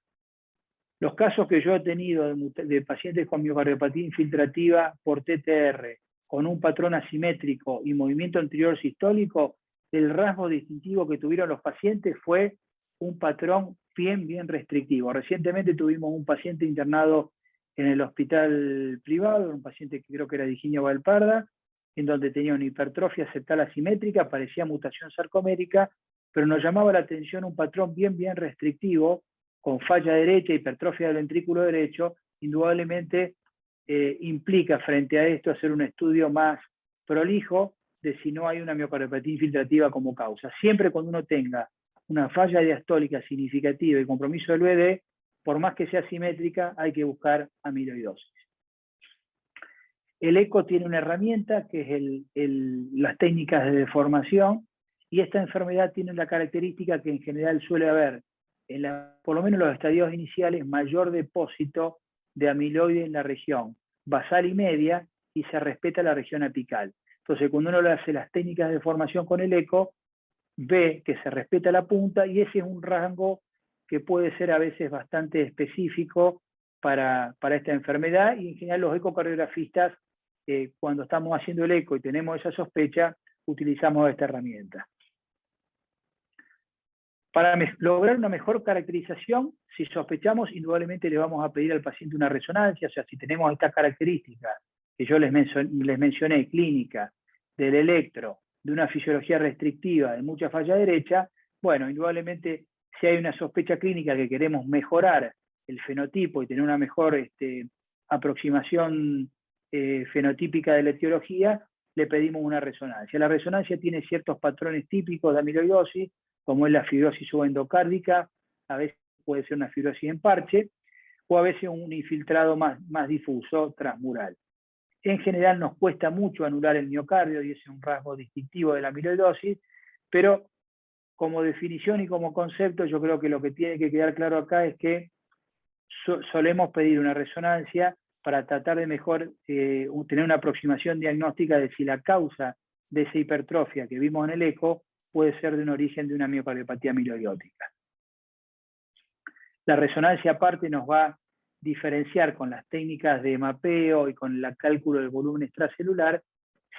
Los casos que yo he tenido de pacientes con miocardiopatía infiltrativa por TTR, con un patrón asimétrico y movimiento anterior sistólico, el rasgo distintivo que tuvieron los pacientes fue un patrón bien restrictivo. Recientemente tuvimos un paciente internado en el hospital privado, un paciente que creo que era de Higinio Valparda, en donde tenía una hipertrofia septal asimétrica, parecía mutación sarcomérica, pero nos llamaba la atención un patrón bien restrictivo, con falla derecha, hipertrofia del ventrículo derecho. Indudablemente implica frente a esto hacer un estudio más prolijo de si no hay una miocardiopatía infiltrativa como causa. Siempre cuando uno tenga una falla diastólica significativa y compromiso del VD, por más que sea simétrica, hay que buscar amiloidosis. El ECO tiene una herramienta que es las técnicas de deformación, y esta enfermedad tiene la característica que en general suele haber, por lo menos en los estadios iniciales, mayor depósito de amiloide en la región basal y media, y se respeta la región apical. Entonces, cuando uno le hace las técnicas de deformación con el ECO, ve que se respeta la punta, y ese es un rango que puede ser a veces bastante específico para esta enfermedad, y en general los ecocardiografistas, cuando estamos haciendo el eco y tenemos esa sospecha, utilizamos esta herramienta. Para lograr una mejor caracterización, si sospechamos, indudablemente le vamos a pedir al paciente una resonancia. O sea, si tenemos estas características que yo les mencioné, clínica, del electro, de una fisiología restrictiva, de mucha falla derecha, bueno, indudablemente si hay una sospecha clínica que queremos mejorar el fenotipo y tener una mejor aproximación fenotípica de la etiología, le pedimos una resonancia. La resonancia tiene ciertos patrones típicos de amiloidosis, como es la fibrosis subendocárdica, a veces puede ser una fibrosis en parche, o a veces un infiltrado más difuso, transmural. En general nos cuesta mucho anular el miocardio, y ese es un rasgo distintivo de la amiloidosis, pero como definición y como concepto, yo creo que lo que tiene que quedar claro acá es que solemos pedir una resonancia para tratar de mejor tener una aproximación diagnóstica de si la causa de esa hipertrofia que vimos en el eco puede ser de un origen de una miocardiopatía amiloidótica. La resonancia aparte nos va a diferenciar con las técnicas de mapeo y con el cálculo del volumen extracelular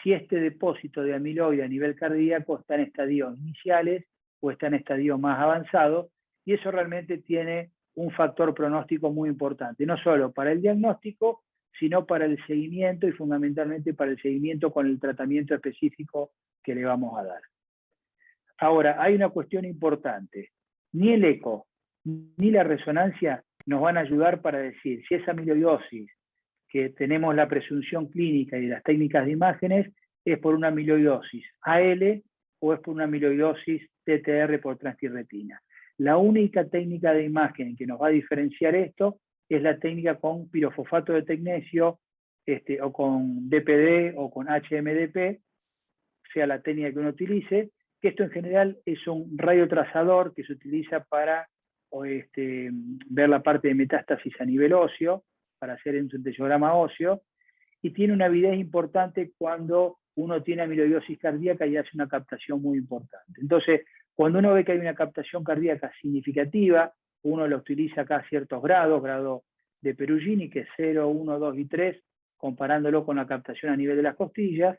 si este depósito de amiloide a nivel cardíaco está en estadios iniciales o está en estadios más avanzados, y eso realmente tiene un factor pronóstico muy importante, no solo para el diagnóstico, sino para el seguimiento, y fundamentalmente para el seguimiento con el tratamiento específico que le vamos a dar. Ahora, hay una cuestión importante. Ni el eco ni la resonancia nos van a ayudar para decir si esa amiloidosis que tenemos la presunción clínica y las técnicas de imágenes es por una amiloidosis AL o es por una amiloidosis TTR por transtirretina. La única técnica de imagen que nos va a diferenciar esto es la técnica con pirofosfato de tecnesio, o con DPD o con HMDP, sea la técnica que uno utilice, que esto en general es un radiotrazador que se utiliza para ver la parte de metástasis a nivel óseo, para hacer un centellograma óseo, y tiene una avidez importante cuando uno tiene amiloidosis cardíaca y hace una captación muy importante. Entonces, cuando uno ve que hay una captación cardíaca significativa, uno la utiliza acá a ciertos grados, grado de Perugini, que es 0, 1, 2 y 3, comparándolo con la captación a nivel de las costillas,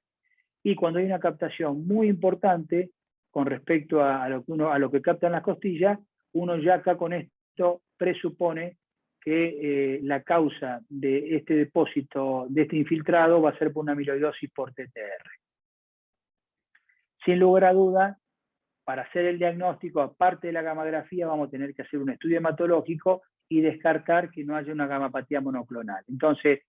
y cuando hay una captación muy importante con respecto a lo que captan las costillas, uno ya acá con esto presupone que la causa de este depósito, de este infiltrado, va a ser por una amiloidosis por TTR. Sin lugar a duda, para hacer el diagnóstico, aparte de la gammagrafía, vamos a tener que hacer un estudio hematológico y descartar que no haya una gamapatía monoclonal. Entonces,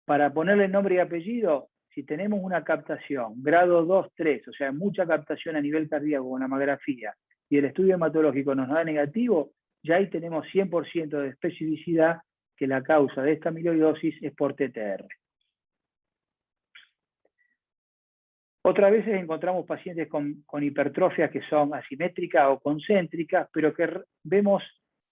para ponerle nombre y apellido, si tenemos una captación, grado 2, 3, o sea, mucha captación a nivel cardíaco con la mamografía, y el estudio hematológico nos da negativo, ya ahí tenemos 100% de especificidad que la causa de esta amiloidosis es por TTR. Otras veces encontramos pacientes con hipertrofias que son asimétricas o concéntricas, pero que vemos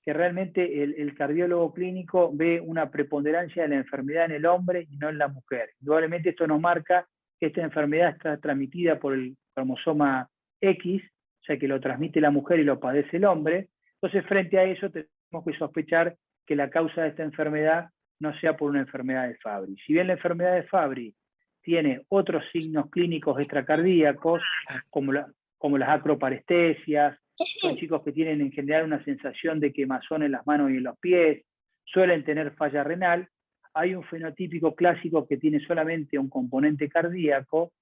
que realmente el cardiólogo clínico ve una preponderancia de la enfermedad en el hombre y no en la mujer. Indudablemente esto nos marca que esta enfermedad está transmitida por el cromosoma X, o sea que lo transmite la mujer y lo padece el hombre. Entonces, frente a eso tenemos que sospechar que la causa de esta enfermedad no sea por una enfermedad de Fabry. Si bien la enfermedad de Fabry tiene otros signos clínicos extracardíacos, como las acroparestesias, son chicos que tienen en general una sensación de quemazón en las manos y en los pies, suelen tener falla renal. Hay un fenotípico clásico que tiene solamente un componente cardíaco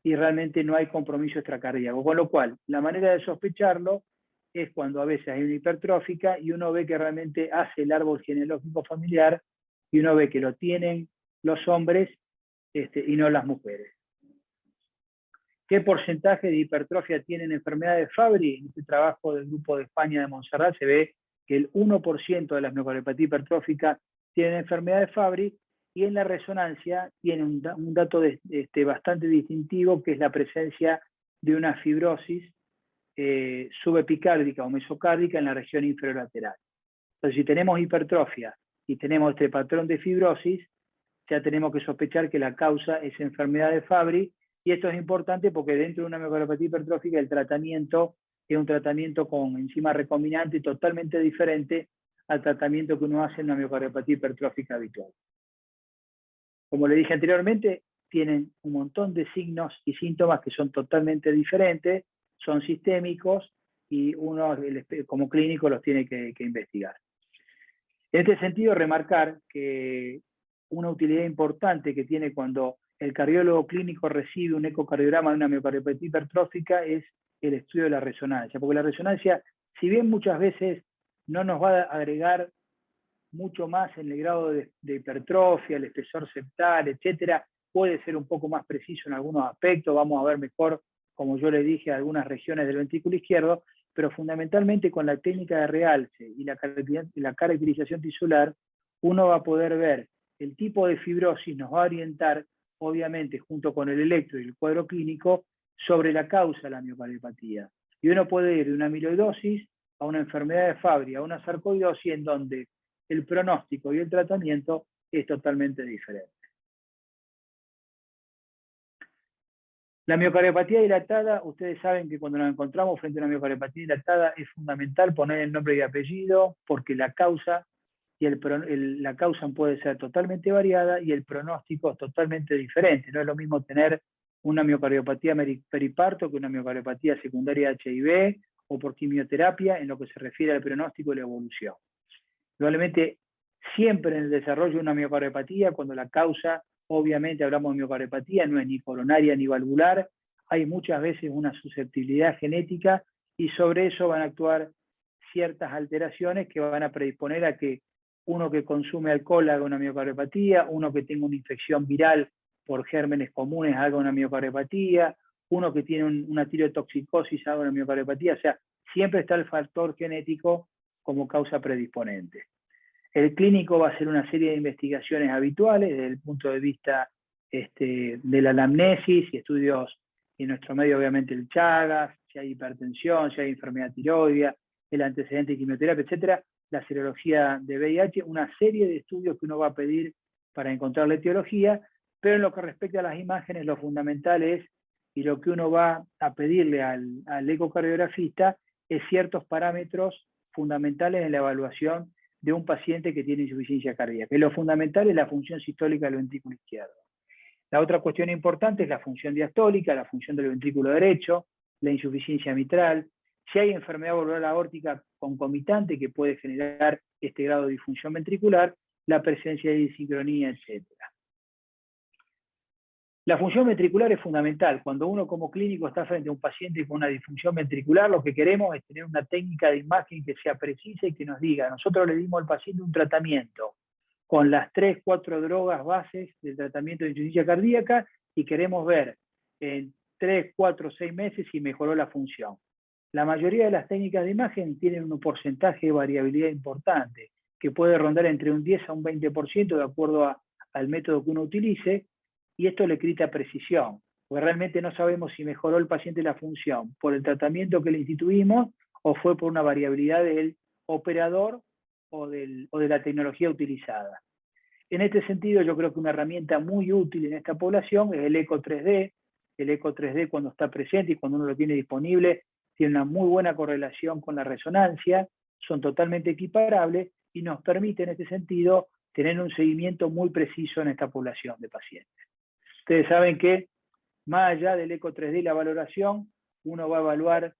y realmente no hay compromiso extracardíaco, con lo cual la manera de sospecharlo es cuando a veces hay una hipertrófica y uno ve que realmente hace el árbol genealógico familiar y uno ve que lo tienen los hombres y no las mujeres. ¿Qué porcentaje de hipertrofia tienen enfermedades de Fabry? En este trabajo del grupo de España de Montserrat se ve que el 1% de las miocardiopatía hipertrófica tienen enfermedad de Fabry, y en la resonancia tiene un dato bastante distintivo, que es la presencia de una fibrosis subepicárdica o mesocárdica en la región inferior-lateral. Entonces, si tenemos hipertrofia y tenemos este patrón de fibrosis, ya tenemos que sospechar que la causa es enfermedad de Fabry, y esto es importante porque dentro de una miocardiopatía hipertrófica el tratamiento es un tratamiento con enzima recombinante totalmente diferente al tratamiento que uno hace en una miocardiopatía hipertrófica habitual. Como le dije anteriormente, tienen un montón de signos y síntomas que son totalmente diferentes, son sistémicos y uno como clínico los tiene que investigar. En este sentido, remarcar que una utilidad importante que tiene cuando el cardiólogo clínico recibe un ecocardiograma de una miocardiopatía hipertrófica es el estudio de la resonancia, porque la resonancia, si bien muchas veces no nos va a agregar mucho más en el grado de hipertrofia, el espesor septal, etcétera, puede ser un poco más preciso en algunos aspectos, vamos a ver mejor, como yo le dije, algunas regiones del ventrículo izquierdo, pero fundamentalmente con la técnica de realce y la caracterización tisular, uno va a poder ver el tipo de fibrosis, nos va a orientar, obviamente, junto con el electro y el cuadro clínico, sobre la causa de la miocardiopatía. Y uno puede ir de una amiloidosis a una enfermedad de Fabry, a una sarcoidosis, en donde el pronóstico y el tratamiento es totalmente diferente. La miocardiopatía dilatada, ustedes saben que cuando nos encontramos frente a una miocardiopatía dilatada es fundamental poner el nombre y apellido, porque la causa la causa puede ser totalmente variada y el pronóstico es totalmente diferente. No es lo mismo tener una miocardiopatía periparto que una miocardiopatía secundaria HIV o por quimioterapia en lo que se refiere al pronóstico y la evolución. Probablemente siempre en el desarrollo de una miocardiopatía, cuando la causa, obviamente hablamos de miocardiopatía, no es ni coronaria ni valvular, hay muchas veces una susceptibilidad genética y sobre eso van a actuar ciertas alteraciones que van a predisponer a que uno que consume alcohol haga una miocardiopatía, uno que tenga una infección viral por gérmenes comunes haga una miocardiopatía, uno que tiene una tirotoxicosis haga una miocardiopatía, o sea, siempre está el factor genético como causa predisponente. El clínico va a hacer una serie de investigaciones habituales desde el punto de vista de la anamnesis y estudios en nuestro medio, obviamente el Chagas, si hay hipertensión, si hay enfermedad tiroidea, el antecedente de quimioterapia, etcétera, la serología de VIH, una serie de estudios que uno va a pedir para encontrar la etiología, pero en lo que respecta a las imágenes, lo fundamental es, y lo que uno va a pedirle al ecocardiografista, es ciertos parámetros fundamentales en la evaluación de un paciente que tiene insuficiencia cardíaca. Y lo fundamental es la función sistólica del ventrículo izquierdo. La otra cuestión importante es la función diastólica, la función del ventrículo derecho, la insuficiencia mitral, si hay enfermedad valvular aórtica concomitante que puede generar este grado de disfunción ventricular, la presencia de disincronía, etc. La función ventricular es fundamental. Cuando uno como clínico está frente a un paciente con una disfunción ventricular, lo que queremos es tener una técnica de imagen que sea precisa y que nos diga, nosotros le dimos al paciente un tratamiento con las 3, 4 drogas bases del tratamiento de insuficiencia cardíaca y queremos ver en 3, 4, 6 meses si mejoró la función. La mayoría de las técnicas de imagen tienen un porcentaje de variabilidad importante, que puede rondar entre un 10 a un 20% de acuerdo al método que uno utilice, y esto le quita precisión, porque realmente no sabemos si mejoró el paciente la función por el tratamiento que le instituimos o fue por una variabilidad del operador o de la tecnología utilizada. En este sentido, yo creo que una herramienta muy útil en esta población es el eco 3D. El eco 3D, cuando está presente y cuando uno lo tiene disponible, tiene una muy buena correlación con la resonancia, son totalmente equiparables y nos permite en este sentido tener un seguimiento muy preciso en esta población de pacientes. Ustedes saben que más allá del eco 3D y la valoración, uno va a evaluar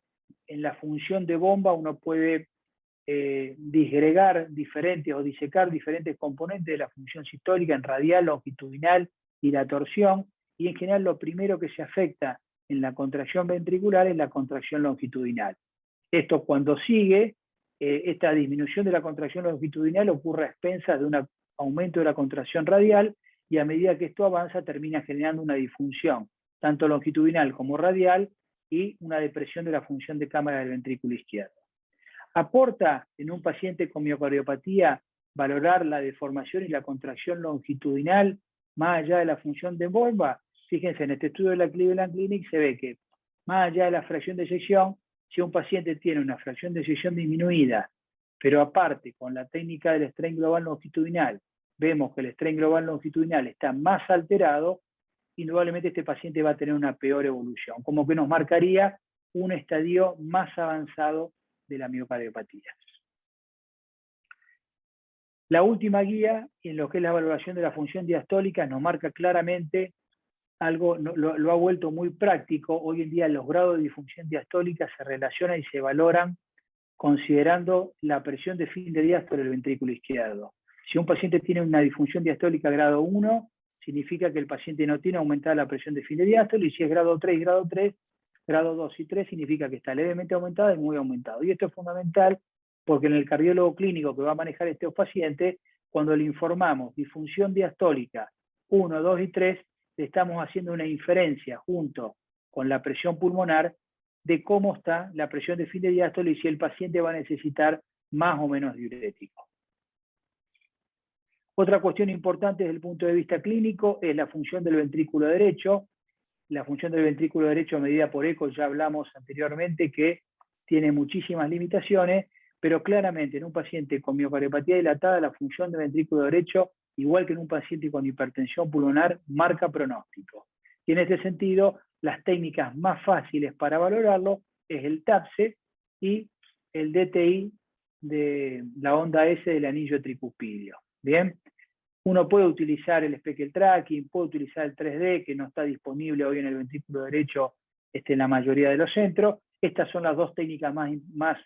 en la función de bomba, uno puede disgregar diferentes o disecar diferentes componentes de la función sistólica en radial, longitudinal y la torsión, y en general lo primero que se afecta en la contracción ventricular es la contracción longitudinal. Esto cuando sigue, esta disminución de la contracción longitudinal ocurre a expensas de un aumento de la contracción radial, y a medida que esto avanza termina generando una disfunción, tanto longitudinal como radial, y una depresión de la función de cámara del ventrículo izquierdo. ¿Aporta en un paciente con miocardiopatía valorar la deformación y la contracción longitudinal más allá de la función de bomba? Fíjense, en este estudio de la Cleveland Clinic se ve que más allá de la fracción de eyección, si un paciente tiene una fracción de eyección disminuida, pero aparte con la técnica del strain global longitudinal, vemos que el strain global longitudinal está más alterado, indudablemente este paciente va a tener una peor evolución, como que nos marcaría un estadio más avanzado de la miocardiopatía. La última guía, en lo que es la valoración de la función diastólica, nos marca claramente algo, lo ha vuelto muy práctico. Hoy en día los grados de disfunción diastólica se relacionan y se valoran considerando la presión de fin de diástole del ventrículo izquierdo. Si un paciente tiene una disfunción diastólica grado 1, significa que el paciente no tiene aumentada la presión de fin de diástole, y si es grado 3 y grado 3, grado 2 y 3 significa que está levemente aumentada y muy aumentado. Y esto es fundamental porque en el cardiólogo clínico que va a manejar estos pacientes, cuando le informamos disfunción diastólica 1, 2 y 3, le estamos haciendo una inferencia junto con la presión pulmonar de cómo está la presión de fin de diástole y si el paciente va a necesitar más o menos diurético. Otra cuestión importante desde el punto de vista clínico es la función del ventrículo derecho. La función del ventrículo derecho medida por eco, ya hablamos anteriormente que tiene muchísimas limitaciones, pero claramente en un paciente con miocardiopatía dilatada la función del ventrículo derecho, igual que en un paciente con hipertensión pulmonar, marca pronóstico. Y en este sentido, las técnicas más fáciles para valorarlo es el TAPSE y el DTI de la onda S del anillo tricuspidio. Bien. Uno puede utilizar el speckle tracking, puede utilizar el 3D, que no está disponible hoy en el ventrículo derecho en la mayoría de los centros. Estas son las dos técnicas más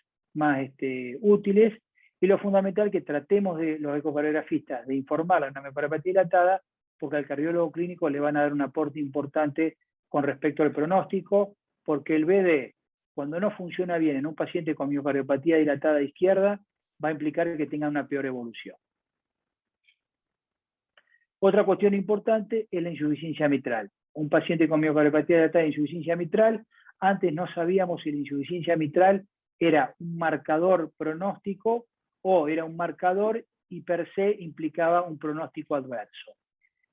útiles, y lo fundamental es que tratemos de los ecocardiografistas de informar a una miocardiopatía dilatada, porque al cardiólogo clínico le van a dar un aporte importante con respecto al pronóstico, porque el BD, cuando no funciona bien en un paciente con miocardiopatía dilatada izquierda, va a implicar que tenga una peor evolución. Otra cuestión importante es la insuficiencia mitral. Un paciente con miocardiopatía dilatada e insuficiencia mitral, antes no sabíamos si la insuficiencia mitral era un marcador pronóstico o era un marcador y per se implicaba un pronóstico adverso.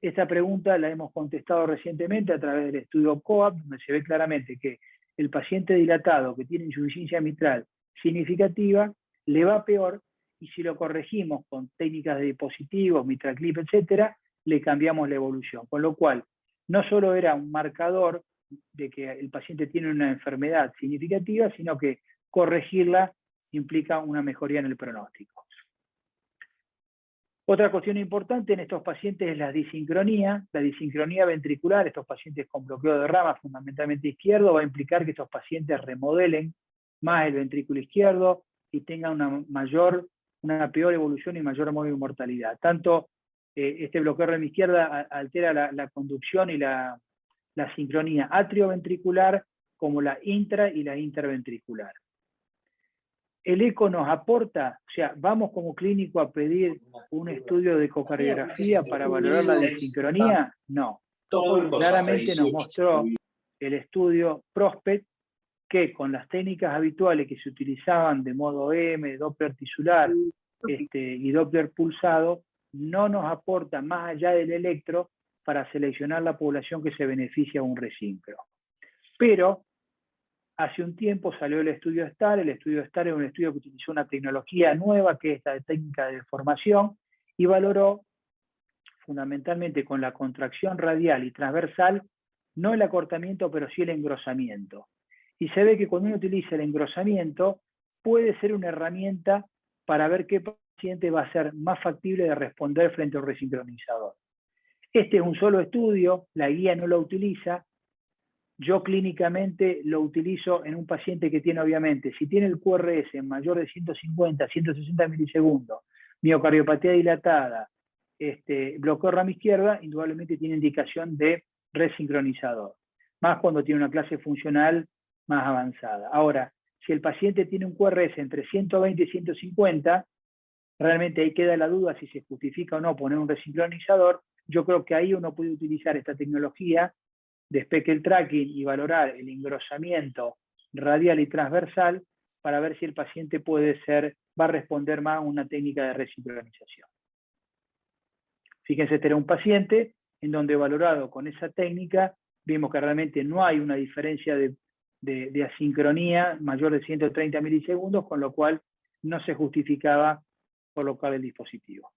Esta pregunta la hemos contestado recientemente a través del estudio COAP, donde se ve claramente que el paciente dilatado que tiene insuficiencia mitral significativa le va peor, y si lo corregimos con técnicas de dispositivos, mitral clip, etcétera, le cambiamos la evolución. Con lo cual, no solo era un marcador de que el paciente tiene una enfermedad significativa, sino que corregirla implica una mejoría en el pronóstico. Otra cuestión importante en estos pacientes es la disincronía ventricular. Estos pacientes con bloqueo de rama, fundamentalmente izquierdo, va a implicar que estos pacientes remodelen más el ventrículo izquierdo y tengan una peor evolución y mayor mortalidad. Tanto este bloqueo de rama izquierda altera la conducción y la sincronía atrioventricular, como la intra y la interventricular. El eco nos aporta, o sea, vamos como clínico a pedir un estudio de ecocardiografía para valorar la desincronía. No. Claramente nos mostró el estudio PROSPECT que con las técnicas habituales que se utilizaban de modo M, Doppler tisular y Doppler pulsado, no nos aporta más allá del electro para seleccionar la población que se beneficia de un resíncro. Pero hace un tiempo salió el estudio STAR. El estudio STAR es un estudio que utilizó una tecnología nueva, que es esta técnica de deformación, y valoró fundamentalmente con la contracción radial y transversal, no el acortamiento, pero sí el engrosamiento. Y se ve que cuando uno utiliza el engrosamiento, puede ser una herramienta para ver qué paciente va a ser más factible de responder frente a un resincronizador. Este es un solo estudio, la guía no lo utiliza. Yo clínicamente lo utilizo en un paciente que tiene, obviamente, si tiene el QRS mayor de 150, 160 milisegundos, miocardiopatía dilatada, bloqueo rama izquierda, indudablemente tiene indicación de resincronizador, más cuando tiene una clase funcional más avanzada. Ahora, si el paciente tiene un QRS entre 120 y 150, realmente ahí queda la duda si se justifica o no poner un resincronizador. Yo creo que ahí uno puede utilizar esta tecnología de speckle tracking y valorar el engrosamiento radial y transversal para ver si el paciente va a responder más a una técnica de resincronización. Fíjense, este era un paciente en donde valorado con esa técnica, vimos que realmente no hay una diferencia de asincronía mayor de 130 milisegundos, con lo cual no se justificaba colocar el dispositivo.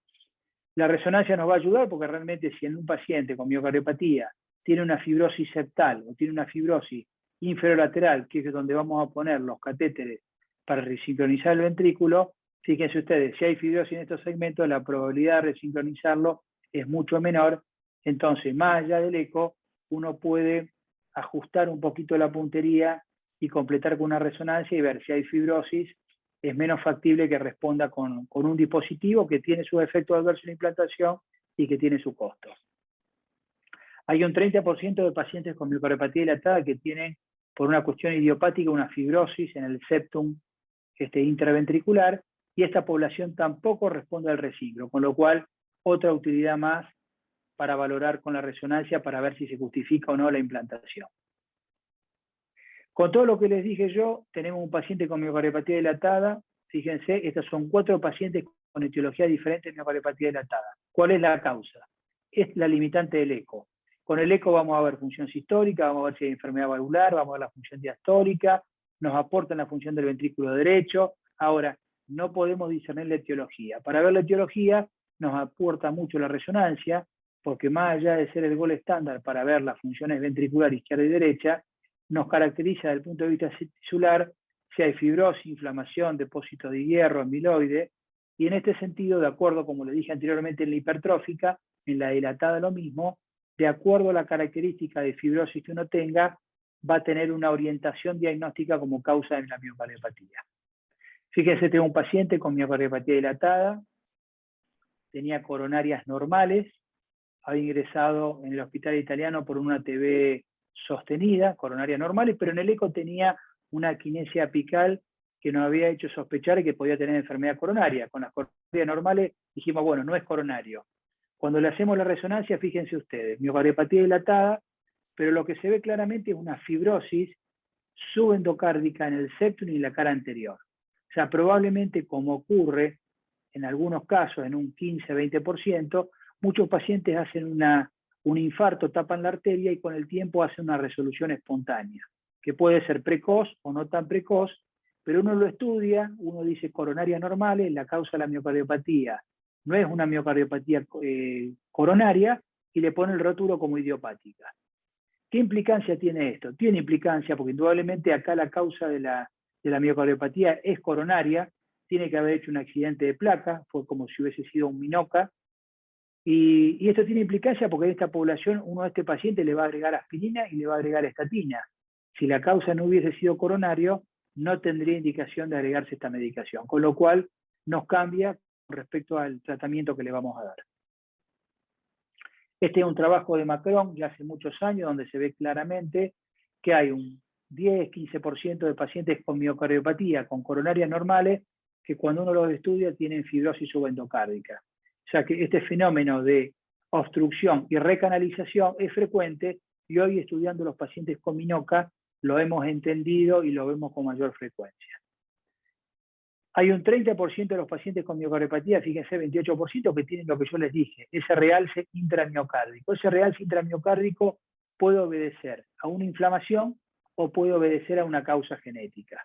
La resonancia nos va a ayudar porque realmente si en un paciente con miocardiopatía tiene una fibrosis septal o tiene una fibrosis inferolateral, que es donde vamos a poner los catéteres para resincronizar el ventrículo, fíjense ustedes, si hay fibrosis en estos segmentos, la probabilidad de resincronizarlo es mucho menor. Entonces, más allá del eco, uno puede ajustar un poquito la puntería y completar con una resonancia y ver si hay fibrosis. Es menos factible que responda con un dispositivo que tiene sus efectos adversos en la implantación y que tiene su costo. Hay un 30% de pacientes con miocardiopatía dilatada que tienen, por una cuestión idiopática, una fibrosis en el septum intraventricular, y esta población tampoco responde al resincro, con lo cual otra utilidad más para valorar con la resonancia para ver si se justifica o no la implantación. Con todo lo que les dije yo, tenemos un paciente con miocardiopatía dilatada. Fíjense, estos son 4 pacientes con etiología diferente de miocardiopatía dilatada. ¿Cuál es la causa? Es la limitante del eco. Con el eco vamos a ver función sistólica, vamos a ver si hay enfermedad valvular, vamos a ver la función diastólica, nos aportan la función del ventrículo derecho. Ahora, no podemos discernir la etiología. Para ver la etiología nos aporta mucho la resonancia, porque más allá de ser el gol estándar para ver las funciones ventricular izquierda y derecha, nos caracteriza desde el punto de vista tisular si hay fibrosis, inflamación, depósito de hierro, amiloide, y en este sentido, de acuerdo, como le dije anteriormente, en la hipertrófica, en la dilatada lo mismo, de acuerdo a la característica de fibrosis que uno tenga, va a tener una orientación diagnóstica como causa de la miocardiopatía. Fíjense, tengo un paciente con miocardiopatía dilatada, tenía coronarias normales, había ingresado en el hospital italiano por una TB sostenida, coronarias normales, pero en el eco tenía una quinesia apical que nos había hecho sospechar que podía tener enfermedad coronaria. Con las coronarias normales dijimos, bueno, no es coronario. Cuando le hacemos la resonancia, fíjense ustedes, miocardiopatía dilatada, pero lo que se ve claramente es una fibrosis subendocárdica en el septum y en la cara anterior. O sea, probablemente, como ocurre en algunos casos, en un 15-20%, muchos pacientes hacen un infarto, tapan la arteria y con el tiempo hacen una resolución espontánea, que puede ser precoz o no tan precoz, pero uno lo estudia, uno dice coronarias normales, la causa de la miocardiopatía no es una miocardiopatía coronaria, y le pone el rótulo como idiopática. ¿Qué implicancia tiene esto? Tiene implicancia porque indudablemente acá la causa de la miocardiopatía es coronaria, tiene que haber hecho un accidente de placa, fue como si hubiese sido un minoca, y esto tiene implicancia porque en esta población uno a este paciente le va a agregar aspirina y le va a agregar estatina. Si la causa no hubiese sido coronario, no tendría indicación de agregarse esta medicación, con lo cual nos cambia con respecto al tratamiento que le vamos a dar. Este es un trabajo de Macron ya hace muchos años, donde se ve claramente que hay un 10-15% de pacientes con miocardiopatía, con coronarias normales, que cuando uno los estudia tienen fibrosis subendocárdica. O sea que este fenómeno de obstrucción y recanalización es frecuente, y hoy estudiando los pacientes con minoca lo hemos entendido y lo vemos con mayor frecuencia. Hay un 30% de los pacientes con miocardiopatía, fíjense, 28%, que tienen lo que yo les dije, ese realce intramiocárdico. Ese realce intramiocárdico puede obedecer a una inflamación o puede obedecer a una causa genética.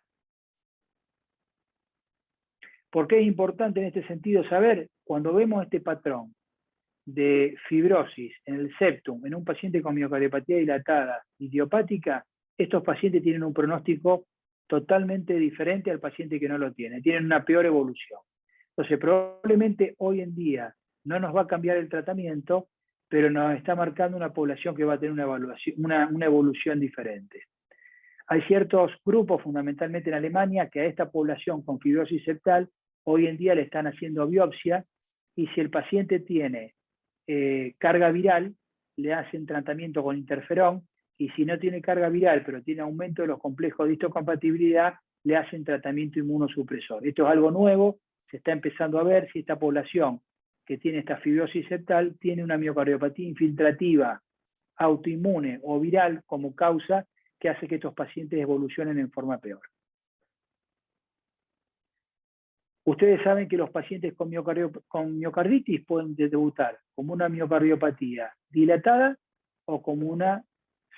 ¿Por qué es importante en este sentido saber? Cuando vemos este patrón de fibrosis en el septum en un paciente con miocardiopatía dilatada idiopática, estos pacientes tienen un pronóstico totalmente diferente al paciente que no lo tiene, tienen una peor evolución. Entonces, probablemente hoy en día no nos va a cambiar el tratamiento, pero nos está marcando una población que va a tener una evolución diferente. Hay ciertos grupos, fundamentalmente en Alemania, que a esta población con fibrosis septal hoy en día le están haciendo biopsia, y si el paciente tiene carga viral, le hacen tratamiento con interferón, y si no tiene carga viral, pero tiene aumento de los complejos de histocompatibilidad, le hacen tratamiento inmunosupresor. Esto es algo nuevo, se está empezando a ver si esta población que tiene esta fibrosis septal tiene una miocardiopatía infiltrativa, autoinmune o viral como causa que hace que estos pacientes evolucionen en forma peor. Ustedes saben que los pacientes con miocarditis pueden debutar como una miocardiopatía dilatada o como una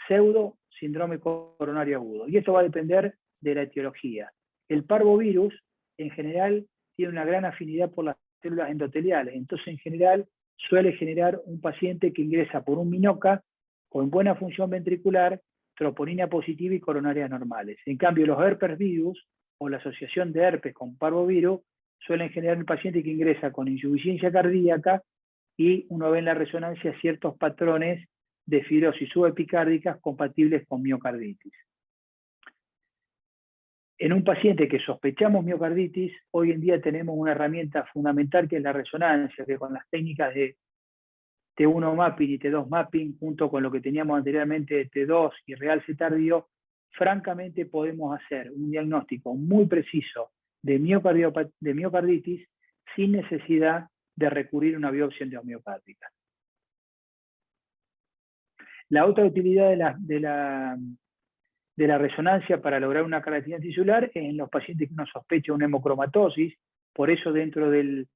pseudo síndrome coronario agudo. Y esto va a depender de la etiología. El parvovirus, en general, tiene una gran afinidad por las células endoteliales. Entonces, en general, suele generar un paciente que ingresa por un MINOCA con buena función ventricular, troponina positiva y coronarias normales. En cambio, los herpes virus o la asociación de herpes con parvovirus suelen generar un paciente que ingresa con insuficiencia cardíaca y uno ve en la resonancia ciertos patrones de fibrosis subepicárdicas compatibles con miocarditis. En un paciente que sospechamos miocarditis, hoy en día tenemos una herramienta fundamental que es la resonancia, que con las técnicas de T1 mapping y T2 mapping, junto con lo que teníamos anteriormente de T2 y realce tardío, francamente podemos hacer un diagnóstico muy preciso de miocarditis sin necesidad de recurrir a una biopsia endomiocárdica. La otra utilidad de la resonancia para lograr una característica tisular es en los pacientes que uno sospecha una hemocromatosis. Por eso dentro del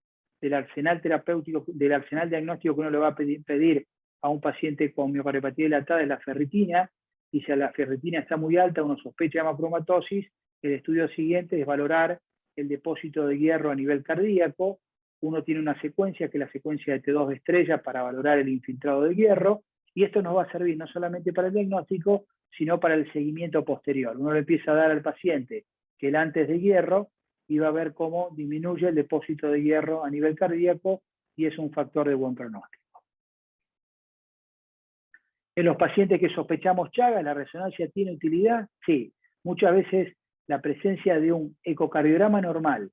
arsenal terapéutico, del arsenal diagnóstico que uno le va a pedir a un paciente con miocardiopatía dilatada es la ferritina, y si la ferritina está muy alta, uno sospecha hemocromatosis, el estudio siguiente es valorar el depósito de hierro a nivel cardíaco. Uno tiene una secuencia, que es la secuencia de T2 estrella, para valorar el infiltrado de hierro, y esto nos va a servir no solamente para el diagnóstico, sino para el seguimiento posterior. Uno le empieza a dar al paciente que el antes de hierro y va a ver cómo disminuye el depósito de hierro a nivel cardíaco, y es un factor de buen pronóstico. En los pacientes que sospechamos Chagas, ¿la resonancia tiene utilidad? Sí. Muchas veces la presencia de un ecocardiograma normal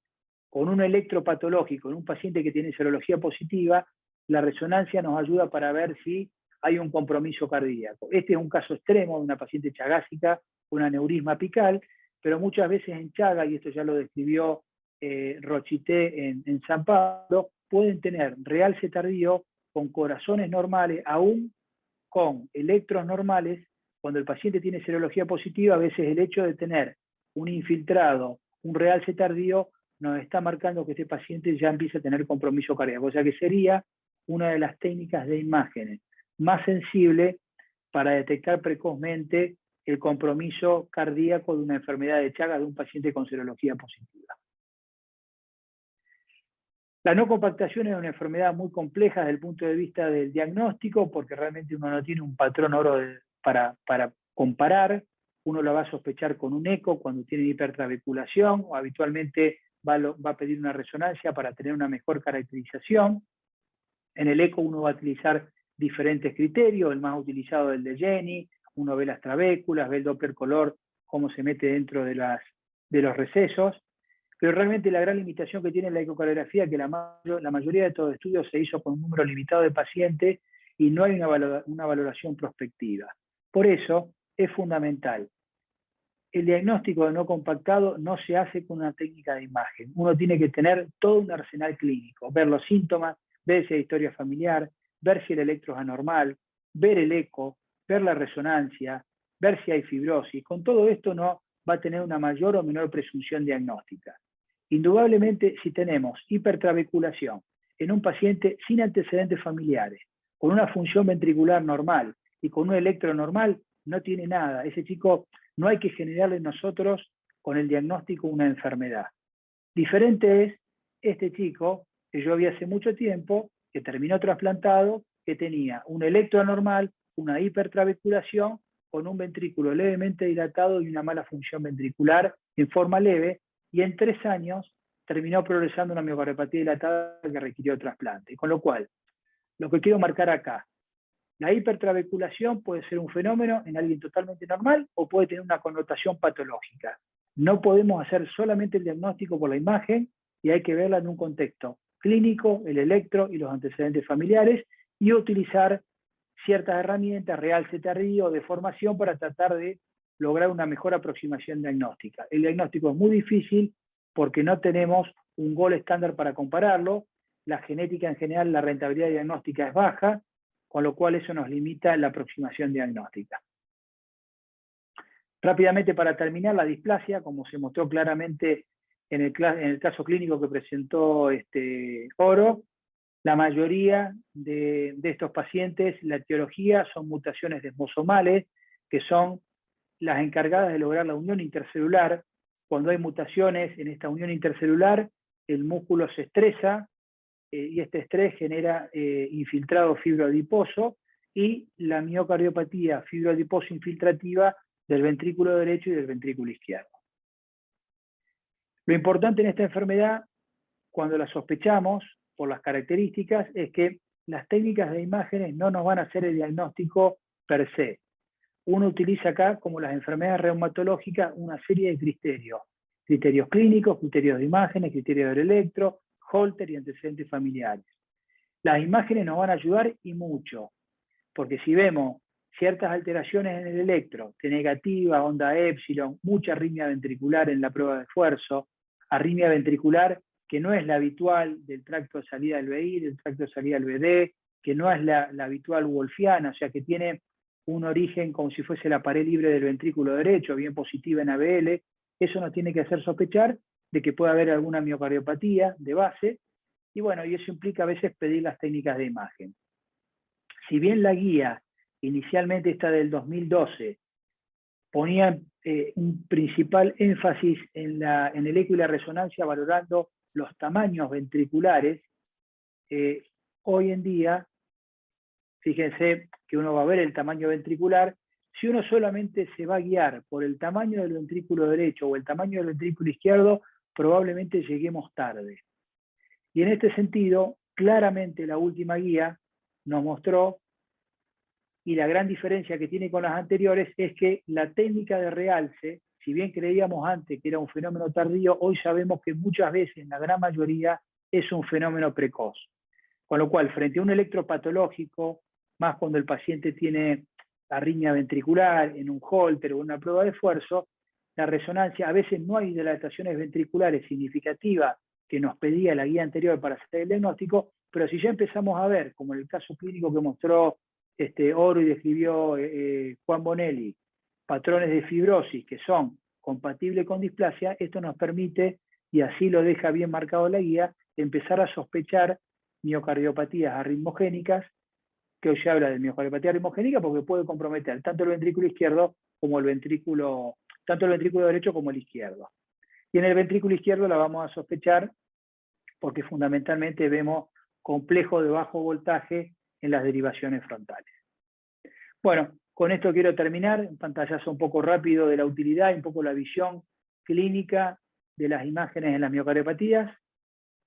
con un electropatológico en un paciente que tiene serología positiva, la resonancia nos ayuda para ver si hay un compromiso cardíaco. Este es un caso extremo de una paciente chagásica con un aneurisma apical, pero muchas veces en Chagas, y esto ya lo describió Rochité en San Pablo, pueden tener realce tardío con corazones normales, aún con electros normales. Cuando el paciente tiene serología positiva, a veces el hecho de tener un infiltrado, un realce tardío, nos está marcando que este paciente ya empieza a tener compromiso cardíaco. O sea que sería una de las técnicas de imágenes más sensible para detectar precozmente el compromiso cardíaco de una enfermedad de Chagas de un paciente con serología positiva. La no compactación es una enfermedad muy compleja desde el punto de vista del diagnóstico, porque realmente uno no tiene un patrón oro para comparar. Uno lo va a sospechar con un eco cuando tiene hipertraveculación, o habitualmente va a pedir una resonancia para tener una mejor caracterización. En el eco uno va a utilizar diferentes criterios, el más utilizado es el de Jenny. Uno ve las trabéculas, ve el Doppler color, cómo se mete dentro de los recesos. Pero realmente la gran limitación que tiene la ecocardiografía es que la mayoría de estos estudios se hizo con un número limitado de pacientes y no hay una valoración prospectiva. Por eso es fundamental. El diagnóstico de no compactado no se hace con una técnica de imagen. Uno tiene que tener todo un arsenal clínico, ver los síntomas, ver si hay historia familiar, ver si el electro es anormal, ver el eco, ver la resonancia, ver si hay fibrosis. Con todo esto no va a tener una mayor o menor presunción diagnóstica. Indudablemente, si tenemos hipertraveculación en un paciente sin antecedentes familiares, con una función ventricular normal y con un electro normal, no tiene nada. Ese chico no hay que generarle nosotros con el diagnóstico una enfermedad. Diferente es este chico que yo vi hace mucho tiempo, que terminó trasplantado, que tenía un electro anormal, una hipertraveculación, con un ventrículo levemente dilatado y una mala función ventricular en forma leve, y en 3 años terminó progresando una miocardiopatía dilatada que requirió trasplante. Con lo cual, lo que quiero marcar acá, La hipertrabeculación puede ser un fenómeno en alguien totalmente normal o puede tener una connotación patológica. No podemos hacer solamente el diagnóstico por la imagen y hay que verla en un contexto clínico, el electro y los antecedentes familiares, y utilizar ciertas herramientas, realce tardío, de formación, para tratar de lograr una mejor aproximación diagnóstica. El diagnóstico es muy difícil porque no tenemos un gol estándar para compararlo. La genética en general, la rentabilidad diagnóstica es baja, con lo cual eso nos limita la aproximación diagnóstica. Rápidamente, para terminar, la displasia, como se mostró claramente en el caso clínico que presentó Oro, la mayoría de estos pacientes, la etiología son mutaciones desmosomales, que son las encargadas de lograr la unión intercelular. Cuando hay mutaciones en esta unión intercelular, el músculo se estresa, y este estrés genera infiltrado fibroadiposo y la miocardiopatía fibroadiposo infiltrativa del ventrículo derecho y del ventrículo izquierdo. Lo importante en esta enfermedad, cuando la sospechamos por las características, es que las técnicas de imágenes no nos van a hacer el diagnóstico per se. Uno utiliza acá, como las enfermedades reumatológicas, una serie de criterios. Criterios clínicos, criterios de imágenes, criterios del electro, Holter y antecedentes familiares. Las imágenes nos van a ayudar y mucho, porque si vemos ciertas alteraciones en el electro, T negativa, onda épsilon, mucha arritmia ventricular en la prueba de esfuerzo, arritmia ventricular que no es la habitual del tracto de salida del BI, del tracto de salida del BD, que no es la habitual wolfiana, o sea que tiene un origen como si fuese la pared libre del ventrículo derecho, bien positiva en ABL, eso nos tiene que hacer sospechar de que puede haber alguna miocardiopatía de base, y bueno, y eso implica a veces pedir las técnicas de imagen. Si bien la guía, inicialmente esta del 2012, ponía un principal énfasis en el eco y la resonancia, valorando los tamaños ventriculares, hoy en día, fíjense que uno va a ver el tamaño ventricular. Si uno solamente se va a guiar por el tamaño del ventrículo derecho o el tamaño del ventrículo izquierdo, probablemente lleguemos tarde. Y en este sentido, claramente la última guía nos mostró, y la gran diferencia que tiene con las anteriores, es que la técnica de realce, si bien creíamos antes que era un fenómeno tardío, hoy sabemos que muchas veces, en la gran mayoría, es un fenómeno precoz. Con lo cual, frente a un electropatológico, más cuando el paciente tiene arritmia ventricular, en un Holter o en una prueba de esfuerzo, la resonancia, a veces no hay dilataciones ventriculares significativas que nos pedía la guía anterior para hacer el diagnóstico, pero si ya empezamos a ver, como en el caso clínico que mostró Oro y describió Juan Bonelli, patrones de fibrosis que son compatibles con displasia, esto nos permite, y así lo deja bien marcado la guía, empezar a sospechar miocardiopatías arritmogénicas, que hoy se habla de miocardiopatía arritmogénica porque puede comprometer tanto el ventrículo izquierdo como el ventrículo, tanto el ventrículo derecho como el izquierdo. Y en el ventrículo izquierdo la vamos a sospechar porque fundamentalmente vemos complejo de bajo voltaje en las derivaciones frontales. Bueno, con esto quiero terminar, un pantallazo un poco rápido de la utilidad y un poco la visión clínica de las imágenes en las miocardiopatías.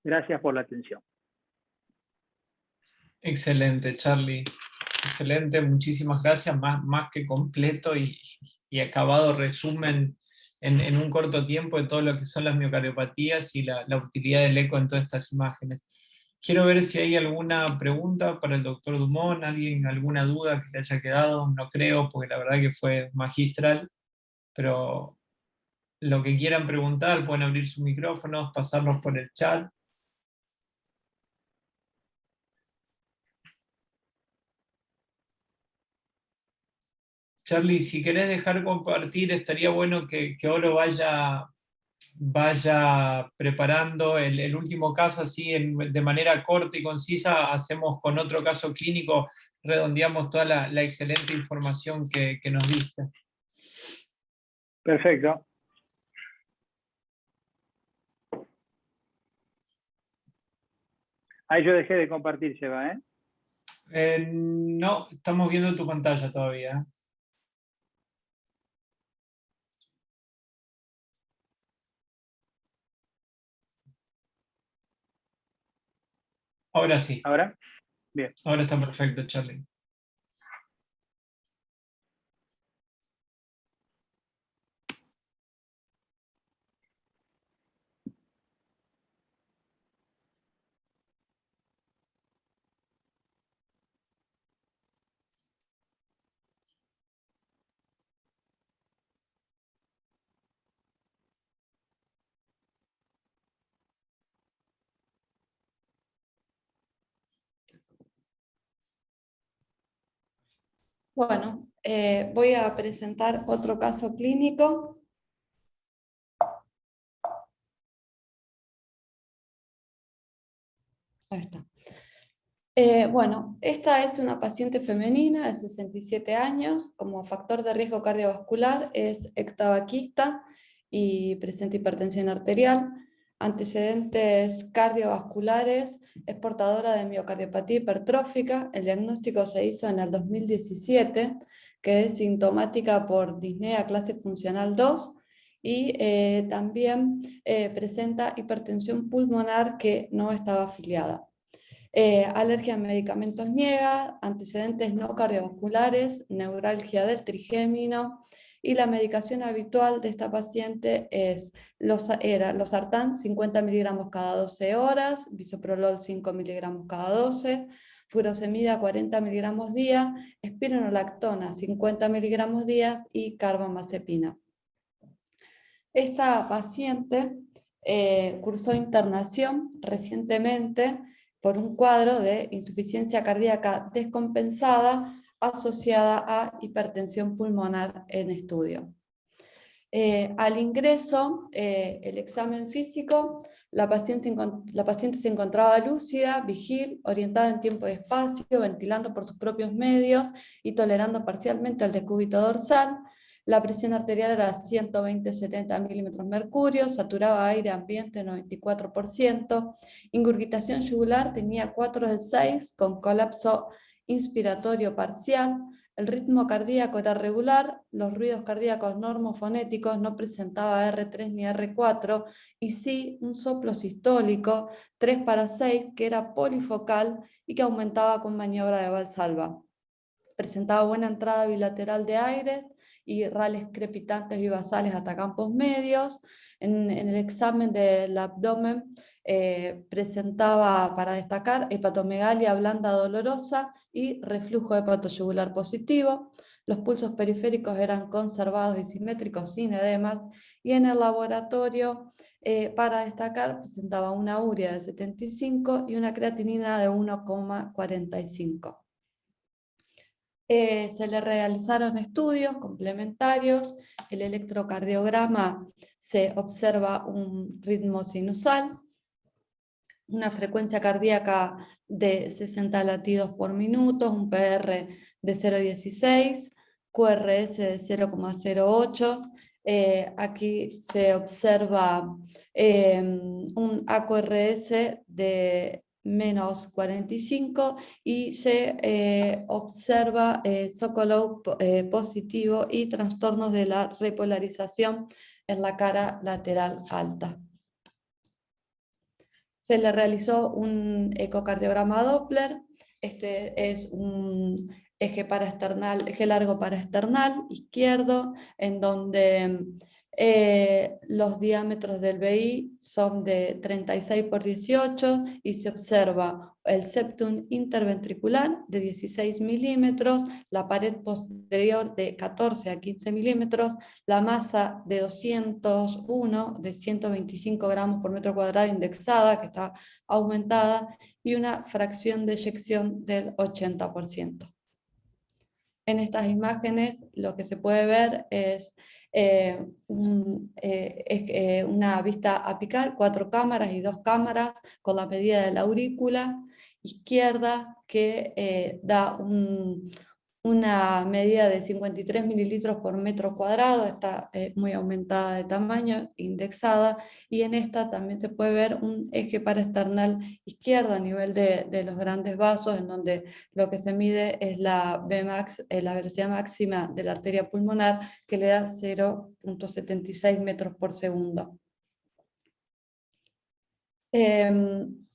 Gracias por la atención. Excelente, Charlie. Excelente, muchísimas gracias. Más que completo y acabado resumen en un corto tiempo de todo lo que son las miocardiopatías y la utilidad del eco en todas estas imágenes. Quiero ver si hay alguna pregunta para el doctor Dumont, alguna duda que le haya quedado. No creo, porque la verdad que fue magistral, pero lo que quieran preguntar, pueden abrir sus micrófonos, pasarlos por el chat. Charlie, si querés dejar compartir, estaría bueno que Oro vaya preparando el último caso, así de manera corta y concisa, hacemos con otro caso clínico, redondeamos toda la excelente información que nos diste. Perfecto. Ahí yo dejé de compartir, Seba, ¿eh? No, estamos viendo tu pantalla todavía. Ahora sí. ¿Ahora? Bien. Ahora está perfecto, Charlie. Bueno, voy a presentar otro caso clínico. Ahí está. Bueno, esta es una paciente femenina de 67 años, como factor de riesgo cardiovascular es extabaquista y presenta hipertensión arterial, antecedentes cardiovasculares, es portadora de miocardiopatía hipertrófica, el diagnóstico se hizo en el 2017, que es sintomática por disnea clase funcional 2, y también presenta hipertensión pulmonar que no estaba afiliada. Alergia a medicamentos niega, antecedentes no cardiovasculares, neuralgia del trigémino, y la medicación habitual de esta paciente es losartán 50 miligramos cada 12 horas, bisoprolol 5 miligramos cada 12, furosemida 40 miligramos día, espironolactona 50 miligramos día y carbamazepina. Esta paciente cursó internación recientemente por un cuadro de insuficiencia cardíaca descompensada asociada a hipertensión pulmonar en estudio. Al ingreso, el examen físico, la paciente se encontraba lúcida, vigil, orientada en tiempo y espacio, ventilando por sus propios medios y tolerando parcialmente el decúbito dorsal. La presión arterial era 120-70 milímetros mercurio, saturaba aire ambiente 94%, ingurgitación yugular tenía 4 de 6 con colapso inspiratorio parcial, el ritmo cardíaco era regular, los ruidos cardíacos normofonéticos no presentaba R3 ni R4, y sí un soplo sistólico 3/6 que era polifocal y que aumentaba con maniobra de Valsalva. Presentaba buena entrada bilateral de aire y rales crepitantes bivasales hasta campos medios. En el examen del abdomen presentaba, para destacar, hepatomegalia blanda dolorosa y reflujo hepatoyugular positivo. Los pulsos periféricos eran conservados y simétricos sin edemas, y en el laboratorio, para destacar, presentaba una urea de 75 y una creatinina de 1,45. Se le realizaron estudios complementarios, el electrocardiograma se observa un ritmo sinusal, una frecuencia cardíaca de 60 latidos por minuto, un PR de 0,16, QRS de 0,08, aquí se observa un AQRS de menos 45 y se observa Sokolov positivo y trastornos de la repolarización en la cara lateral alta. Se le realizó un ecocardiograma Doppler. Este es un eje largo paraesternal izquierdo, en donde los diámetros del BI son de 36/18 y se observa el septum interventricular de 16 milímetros, la pared posterior de 14 a 15 milímetros, la masa de 201, de 125 gramos por metro cuadrado indexada, que está aumentada, y una fracción de eyección del 80%. En estas imágenes lo que se puede ver es una vista apical, 4 cámaras y 2 cámaras con la medida de la aurícula izquierda, que da una medida de 53 mililitros por metro cuadrado, está muy aumentada de tamaño, indexada, y en esta también se puede ver un eje paraesternal izquierdo a nivel de los grandes vasos, en donde lo que se mide es la Vmax, la velocidad máxima de la arteria pulmonar, que le da 0,76 metros por segundo.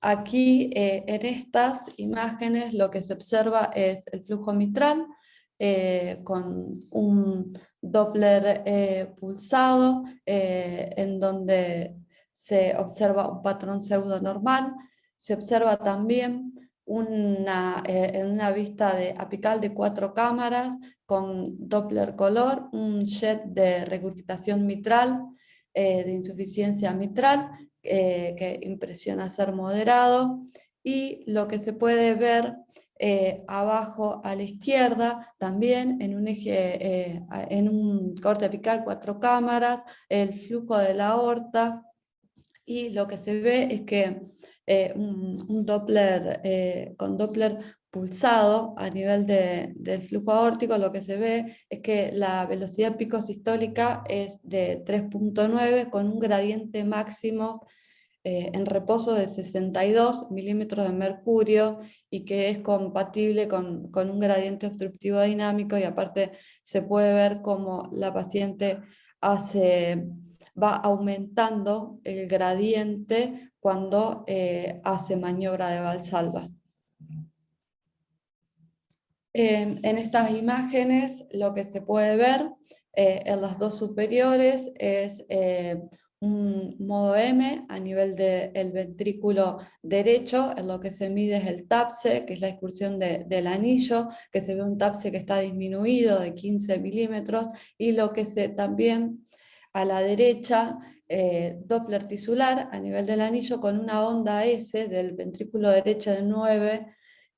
Aquí en estas imágenes lo que se observa es el flujo mitral con un Doppler pulsado en donde se observa un patrón pseudo normal. Se observa también en una vista apical de 4 cámaras con Doppler color, un jet de regurgitación mitral, de insuficiencia mitral, que impresiona ser moderado, y lo que se puede ver Abajo a la izquierda, también en un eje, en un corte apical 4 cámaras, el flujo de la aorta, y lo que se ve es que un Doppler, con Doppler pulsado a nivel del flujo aórtico, lo que se ve es que la velocidad pico sistólica es de 3.9 con un gradiente máximo en reposo de 62 milímetros de mercurio, y que es compatible con un gradiente obstructivo dinámico, y aparte se puede ver cómo la paciente va aumentando el gradiente cuando hace maniobra de Valsalva. En estas imágenes lo que se puede ver en las dos superiores es un modo M a nivel del ventrículo derecho. En lo que se mide es el TAPSE, que es la excursión del anillo, que se ve un TAPSE que está disminuido de 15 milímetros, y lo que se también a la derecha, Doppler tisular a nivel del anillo con una onda S del ventrículo derecho de 9,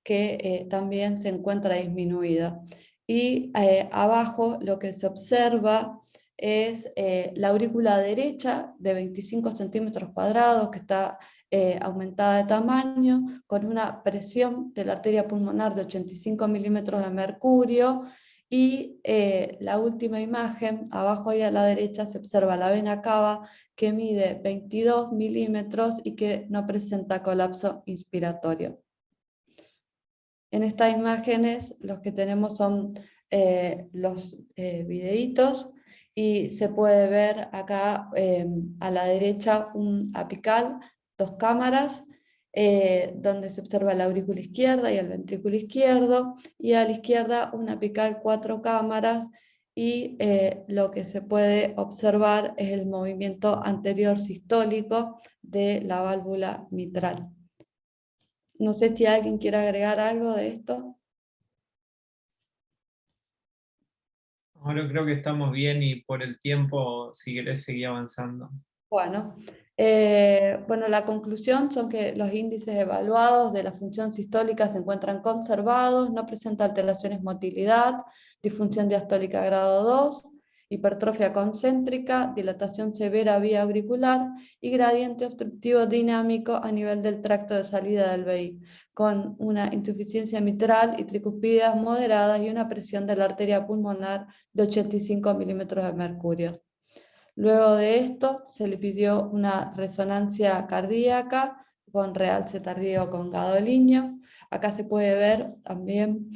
que también se encuentra disminuida. Y abajo lo que se observa es la aurícula derecha de 25 centímetros cuadrados, que está aumentada de tamaño, con una presión de la arteria pulmonar de 85 milímetros de mercurio, y la última imagen, abajo y a la derecha, se observa la vena cava, que mide 22 milímetros y que no presenta colapso inspiratorio. En estas imágenes los que tenemos son los videitos, y se puede ver acá a la derecha un apical, 2 cámaras, donde se observa la aurícula izquierda y el ventrículo izquierdo, y a la izquierda un apical 4 cámaras, y lo que se puede observar es el movimiento anterior sistólico de la válvula mitral. No sé si alguien quiere agregar algo de esto. Ahora creo que estamos bien, y por el tiempo, si querés, seguir avanzando. Bueno, bueno, la conclusión son que los índices evaluados de la función sistólica se encuentran conservados, no presenta alteraciones motilidad, disfunción diastólica grado 2, hipertrofia concéntrica, dilatación severa vía auricular y gradiente obstructivo dinámico a nivel del tracto de salida del VI, con una insuficiencia mitral y tricuspidias moderadas y una presión de la arteria pulmonar de 85 milímetros de mercurio. Luego de esto se le pidió una resonancia cardíaca con realce tardío con gadolinio. Acá se puede ver también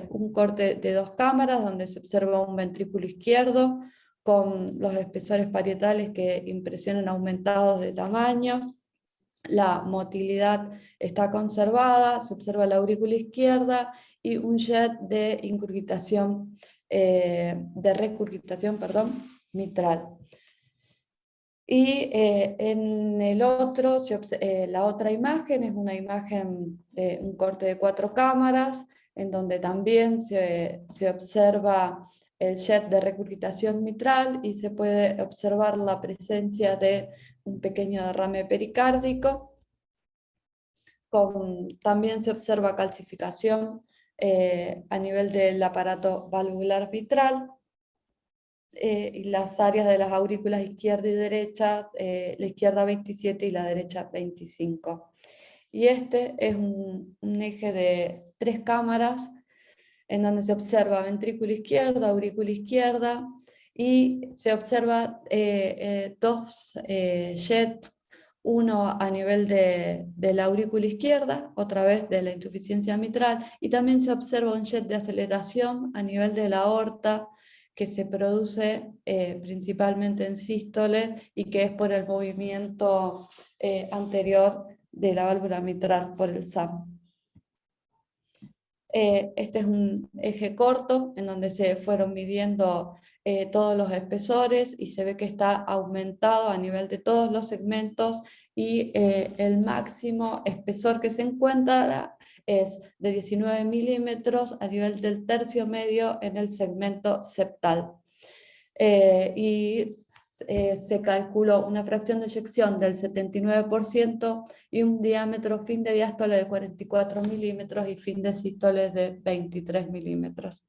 un corte de 2 cámaras donde se observa un ventrículo izquierdo con los espesores parietales que impresionan aumentados de tamaño. La motilidad está conservada, se observa la aurícula izquierda y un jet de incurgitación, de recurgitación, mitral. Y en el otro, la otra imagen es una imagen de un corte de 4 cámaras, en donde también se observa el jet de recurgitación mitral, y se puede observar la presencia de un pequeño derrame pericárdico. También se observa calcificación a nivel del aparato valvular mitral. Y las áreas de las aurículas izquierda y derecha, la izquierda 27 y la derecha 25. Y este es un eje de 3 cámaras, en donde se observa ventrículo izquierdo, aurícula izquierda, y se observa 2 jets, uno a nivel de la aurícula izquierda, otra vez de la insuficiencia mitral, y también se observa un jet de aceleración a nivel de la aorta, que se produce principalmente en sístole, y que es por el movimiento anterior de la válvula mitral por el SAM. Este es un eje corto en donde se fueron midiendo todos los espesores, y se ve que está aumentado a nivel de todos los segmentos, y el máximo espesor que se encuentra es de 19 milímetros a nivel del tercio medio en el segmento septal. Y se calculó una fracción de eyección del 79% y un diámetro fin de diástole de 44 milímetros y fin de sístole de 23 milímetros.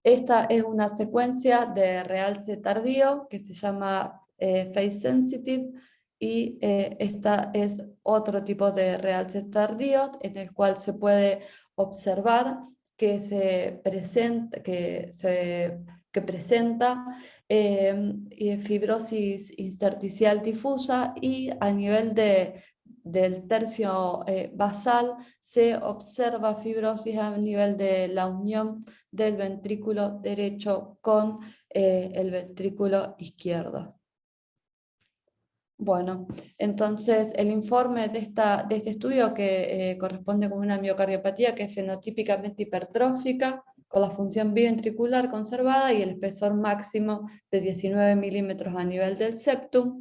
Esta es una secuencia de realce tardío que se llama phase sensitive, y esta es otro tipo de realce tardío en el cual se puede observar que presenta fibrosis intersticial difusa, y a nivel del tercio basal se observa fibrosis a nivel de la unión del ventrículo derecho con el ventrículo izquierdo. Bueno, entonces el informe de este estudio, que corresponde con una miocardiopatía que es fenotípicamente hipertrófica, con la función biventricular conservada y el espesor máximo de 19 milímetros a nivel del septum,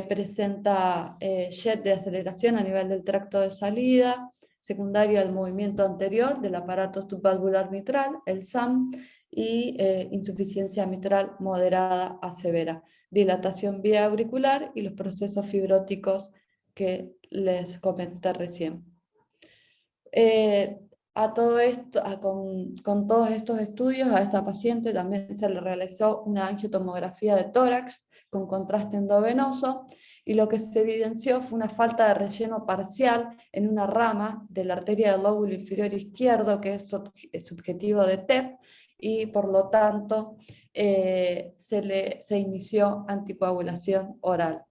presenta jet de aceleración a nivel del tracto de salida, secundario al movimiento anterior del aparato subvalvular mitral, el SAM, y insuficiencia mitral moderada a severa, dilatación vía auricular y los procesos fibróticos que les comenté recién. A todo esto, con todos estos estudios, a esta paciente también se le realizó una angiotomografía de tórax con contraste endovenoso, y lo que se evidenció fue una falta de relleno parcial en una rama de la arteria del lóbulo inferior izquierdo, que es subjetivo de TEP, y por lo tanto se inició anticoagulación oral.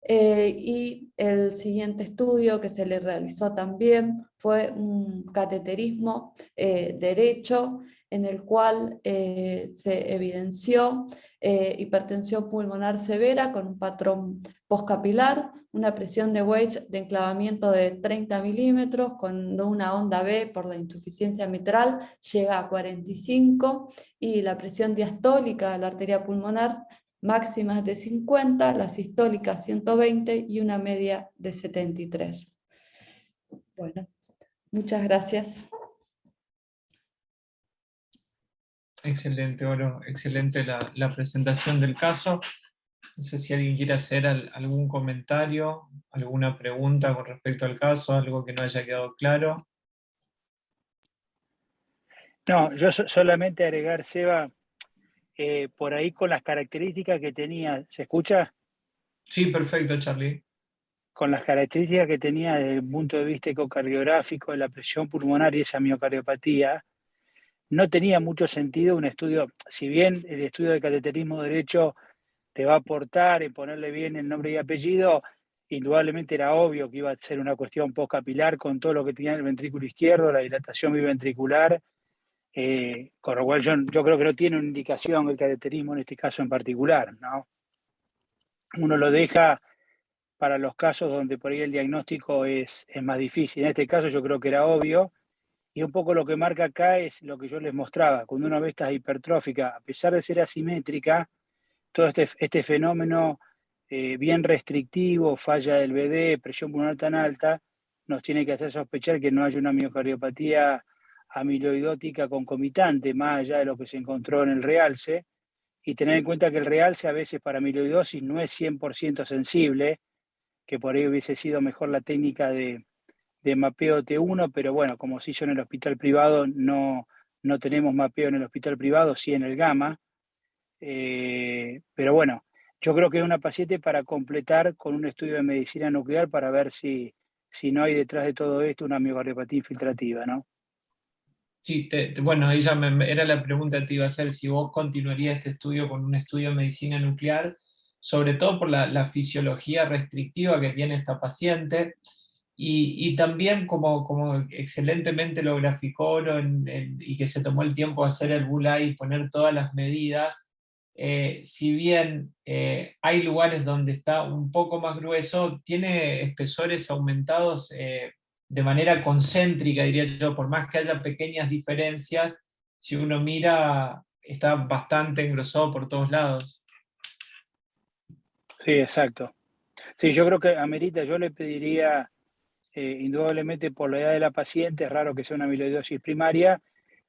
Y el siguiente estudio que se le realizó también fue un cateterismo derecho, en el cual se evidenció hipertensión pulmonar severa con un patrón postcapilar, una presión de Weiss de enclavamiento de 30 milímetros, con una onda B por la insuficiencia mitral llega a 45, y la presión diastólica de la arteria pulmonar máximas de 50, la sistólica 120 y una media de 73. Bueno, muchas gracias. Excelente, Oro. Excelente la presentación del caso. No sé si alguien quiere hacer algún comentario, alguna pregunta con respecto al caso, algo que no haya quedado claro. No, yo solamente agregar, Seba, por ahí con las características que tenía, ¿se escucha? Sí, perfecto, Charlie. Con las características que tenía desde el punto de vista ecocardiográfico, de la presión pulmonar y esa miocardiopatía, no tenía mucho sentido un estudio, si bien el estudio de cateterismo derecho te va a aportar en ponerle bien el nombre y apellido, indudablemente era obvio que iba a ser una cuestión postcapilar con todo lo que tenía en el ventrículo izquierdo, la dilatación biventricular, con lo cual yo creo que no tiene una indicación el cateterismo en este caso en particular, ¿no? Uno lo deja para los casos donde por ahí el diagnóstico es más difícil. En este caso yo creo que era obvio, y un poco lo que marca acá es lo que yo les mostraba. Cuando una ve esta hipertrófica, a pesar de ser asimétrica, todo este fenómeno bien restrictivo, falla del BD, presión pulmonar tan alta, nos tiene que hacer sospechar que no haya una miocardiopatía amiloidótica concomitante, más allá de lo que se encontró en el realce, y tener en cuenta que el realce a veces para amiloidosis no es 100% sensible, que por ahí hubiese sido mejor la técnica de mapeo T1, pero bueno, como se hizo en el hospital privado, no tenemos mapeo en el hospital privado, sí en el gamma. Pero bueno, yo creo que es una paciente para completar con un estudio de medicina nuclear para ver si no hay detrás de todo esto una miocardiopatía infiltrativa, ¿no? Sí, bueno, era la pregunta que te iba a hacer, si vos continuarías este estudio con un estudio de medicina nuclear, sobre todo por la fisiología restrictiva que tiene esta paciente, y también como excelentemente lo graficó Oro y que se tomó el tiempo de hacer el Bullseye y poner todas las medidas, si bien hay lugares donde está un poco más grueso, tiene espesores aumentados de manera concéntrica, diría yo, por más que haya pequeñas diferencias, si uno mira, está bastante engrosado por todos lados. Sí, exacto. Sí, yo creo que amerita, yo le pediría, indudablemente por la edad de la paciente, es raro que sea una amiloidosis primaria,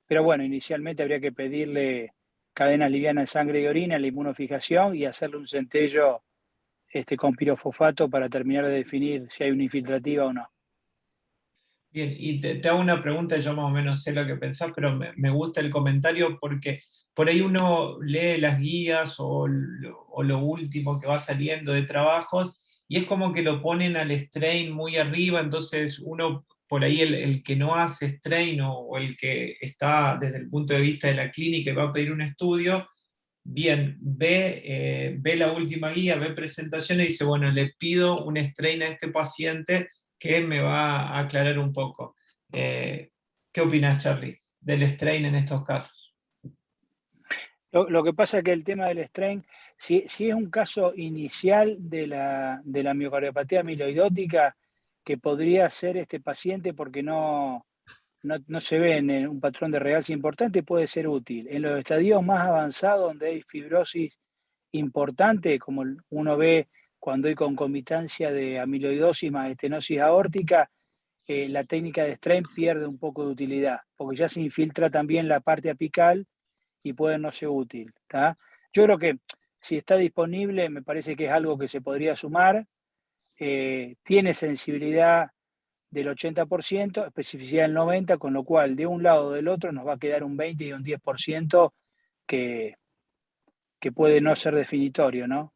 pero bueno, inicialmente habría que pedirle cadenas livianas de sangre y orina, la inmunofijación y hacerle un centello con pirofosfato para terminar de definir si hay una infiltrativa o no. Bien, y te hago una pregunta, yo más o menos sé lo que pensás, pero me gusta el comentario porque por ahí uno lee las guías o lo último que va saliendo de trabajos y es como que lo ponen al strain muy arriba, entonces uno por ahí el que no hace strain o el que está desde el punto de vista de la clínica y va a pedir un estudio, bien, ve la última guía, ve presentaciones y dice, bueno, le pido un strain a este paciente que me va a aclarar un poco. ¿Qué opinas, Charlie, del strain en estos casos? Lo que pasa es que el tema del strain, si es un caso inicial de la miocardiopatía amiloidótica, que podría ser este paciente porque no se ve en un patrón de realce importante, puede ser útil. En los estadios más avanzados, donde hay fibrosis importante, como uno ve cuando hay concomitancia de amiloidosis más estenosis aórtica, la técnica de strain pierde un poco de utilidad, porque ya se infiltra también la parte apical y puede no ser útil. ¿Tá? Yo creo que si está disponible, me parece que es algo que se podría sumar. Tiene sensibilidad del 80%, especificidad del 90%, con lo cual de un lado o del otro nos va a quedar un 20 y un 10% que puede no ser definitorio, ¿no?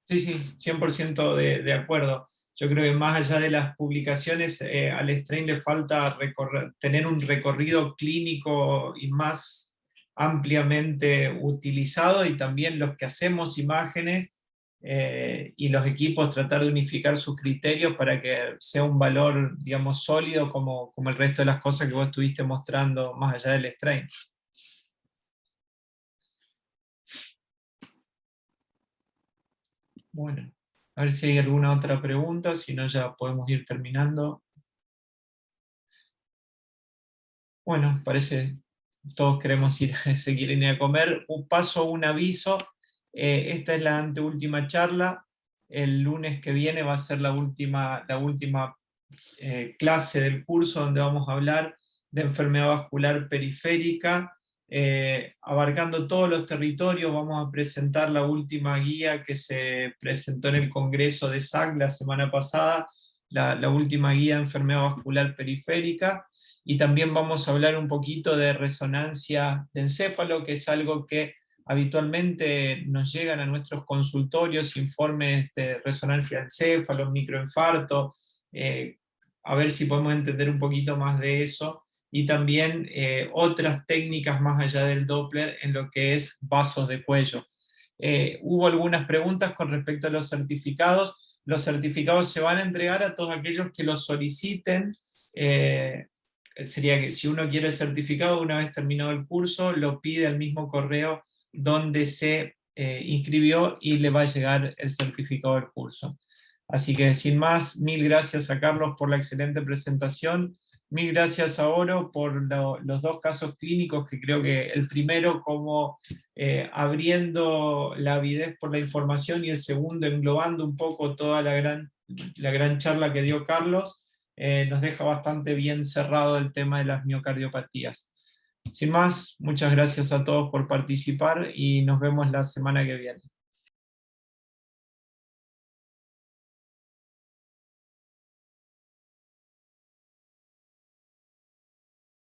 Sí, sí, 100% de acuerdo. Yo creo que más allá de las publicaciones, al strain le falta tener un recorrido clínico y más ampliamente utilizado, y también los que hacemos imágenes y los equipos tratar de unificar sus criterios para que sea un valor, digamos, sólido como el resto de las cosas que vos estuviste mostrando más allá del strain. Bueno, a ver si hay alguna otra pregunta, si no ya podemos ir terminando. Bueno, parece todos queremos se quieren ir a comer. Un aviso, esta es la anteúltima charla, el lunes que viene va a ser la última clase del curso donde vamos a hablar de enfermedad vascular periférica, abarcando todos los territorios. Vamos a presentar la última guía que se presentó en el Congreso de SAC la semana pasada, la última guía de enfermedad vascular periférica, y también vamos a hablar un poquito de resonancia de encéfalo, que es algo que habitualmente nos llegan a nuestros consultorios, informes de resonancia de encéfalo, microinfarto, a ver si podemos entender un poquito más de eso, y también otras técnicas más allá del Doppler en lo que es vasos de cuello. Hubo algunas preguntas con respecto a los certificados. Los certificados se van a entregar a todos aquellos que los soliciten. Sería que si uno quiere el certificado, una vez terminado el curso, lo pide al mismo correo donde se inscribió y le va a llegar el certificado del curso. Así que sin más, mil gracias a Carlos por la excelente presentación, mil gracias a Oro por los dos casos clínicos, que creo que el primero como abriendo la avidez por la información, y el segundo englobando un poco toda la gran charla que dio Carlos. Nos deja bastante bien cerrado el tema de las miocardiopatías. Sin más, muchas gracias a todos por participar y nos vemos la semana que viene.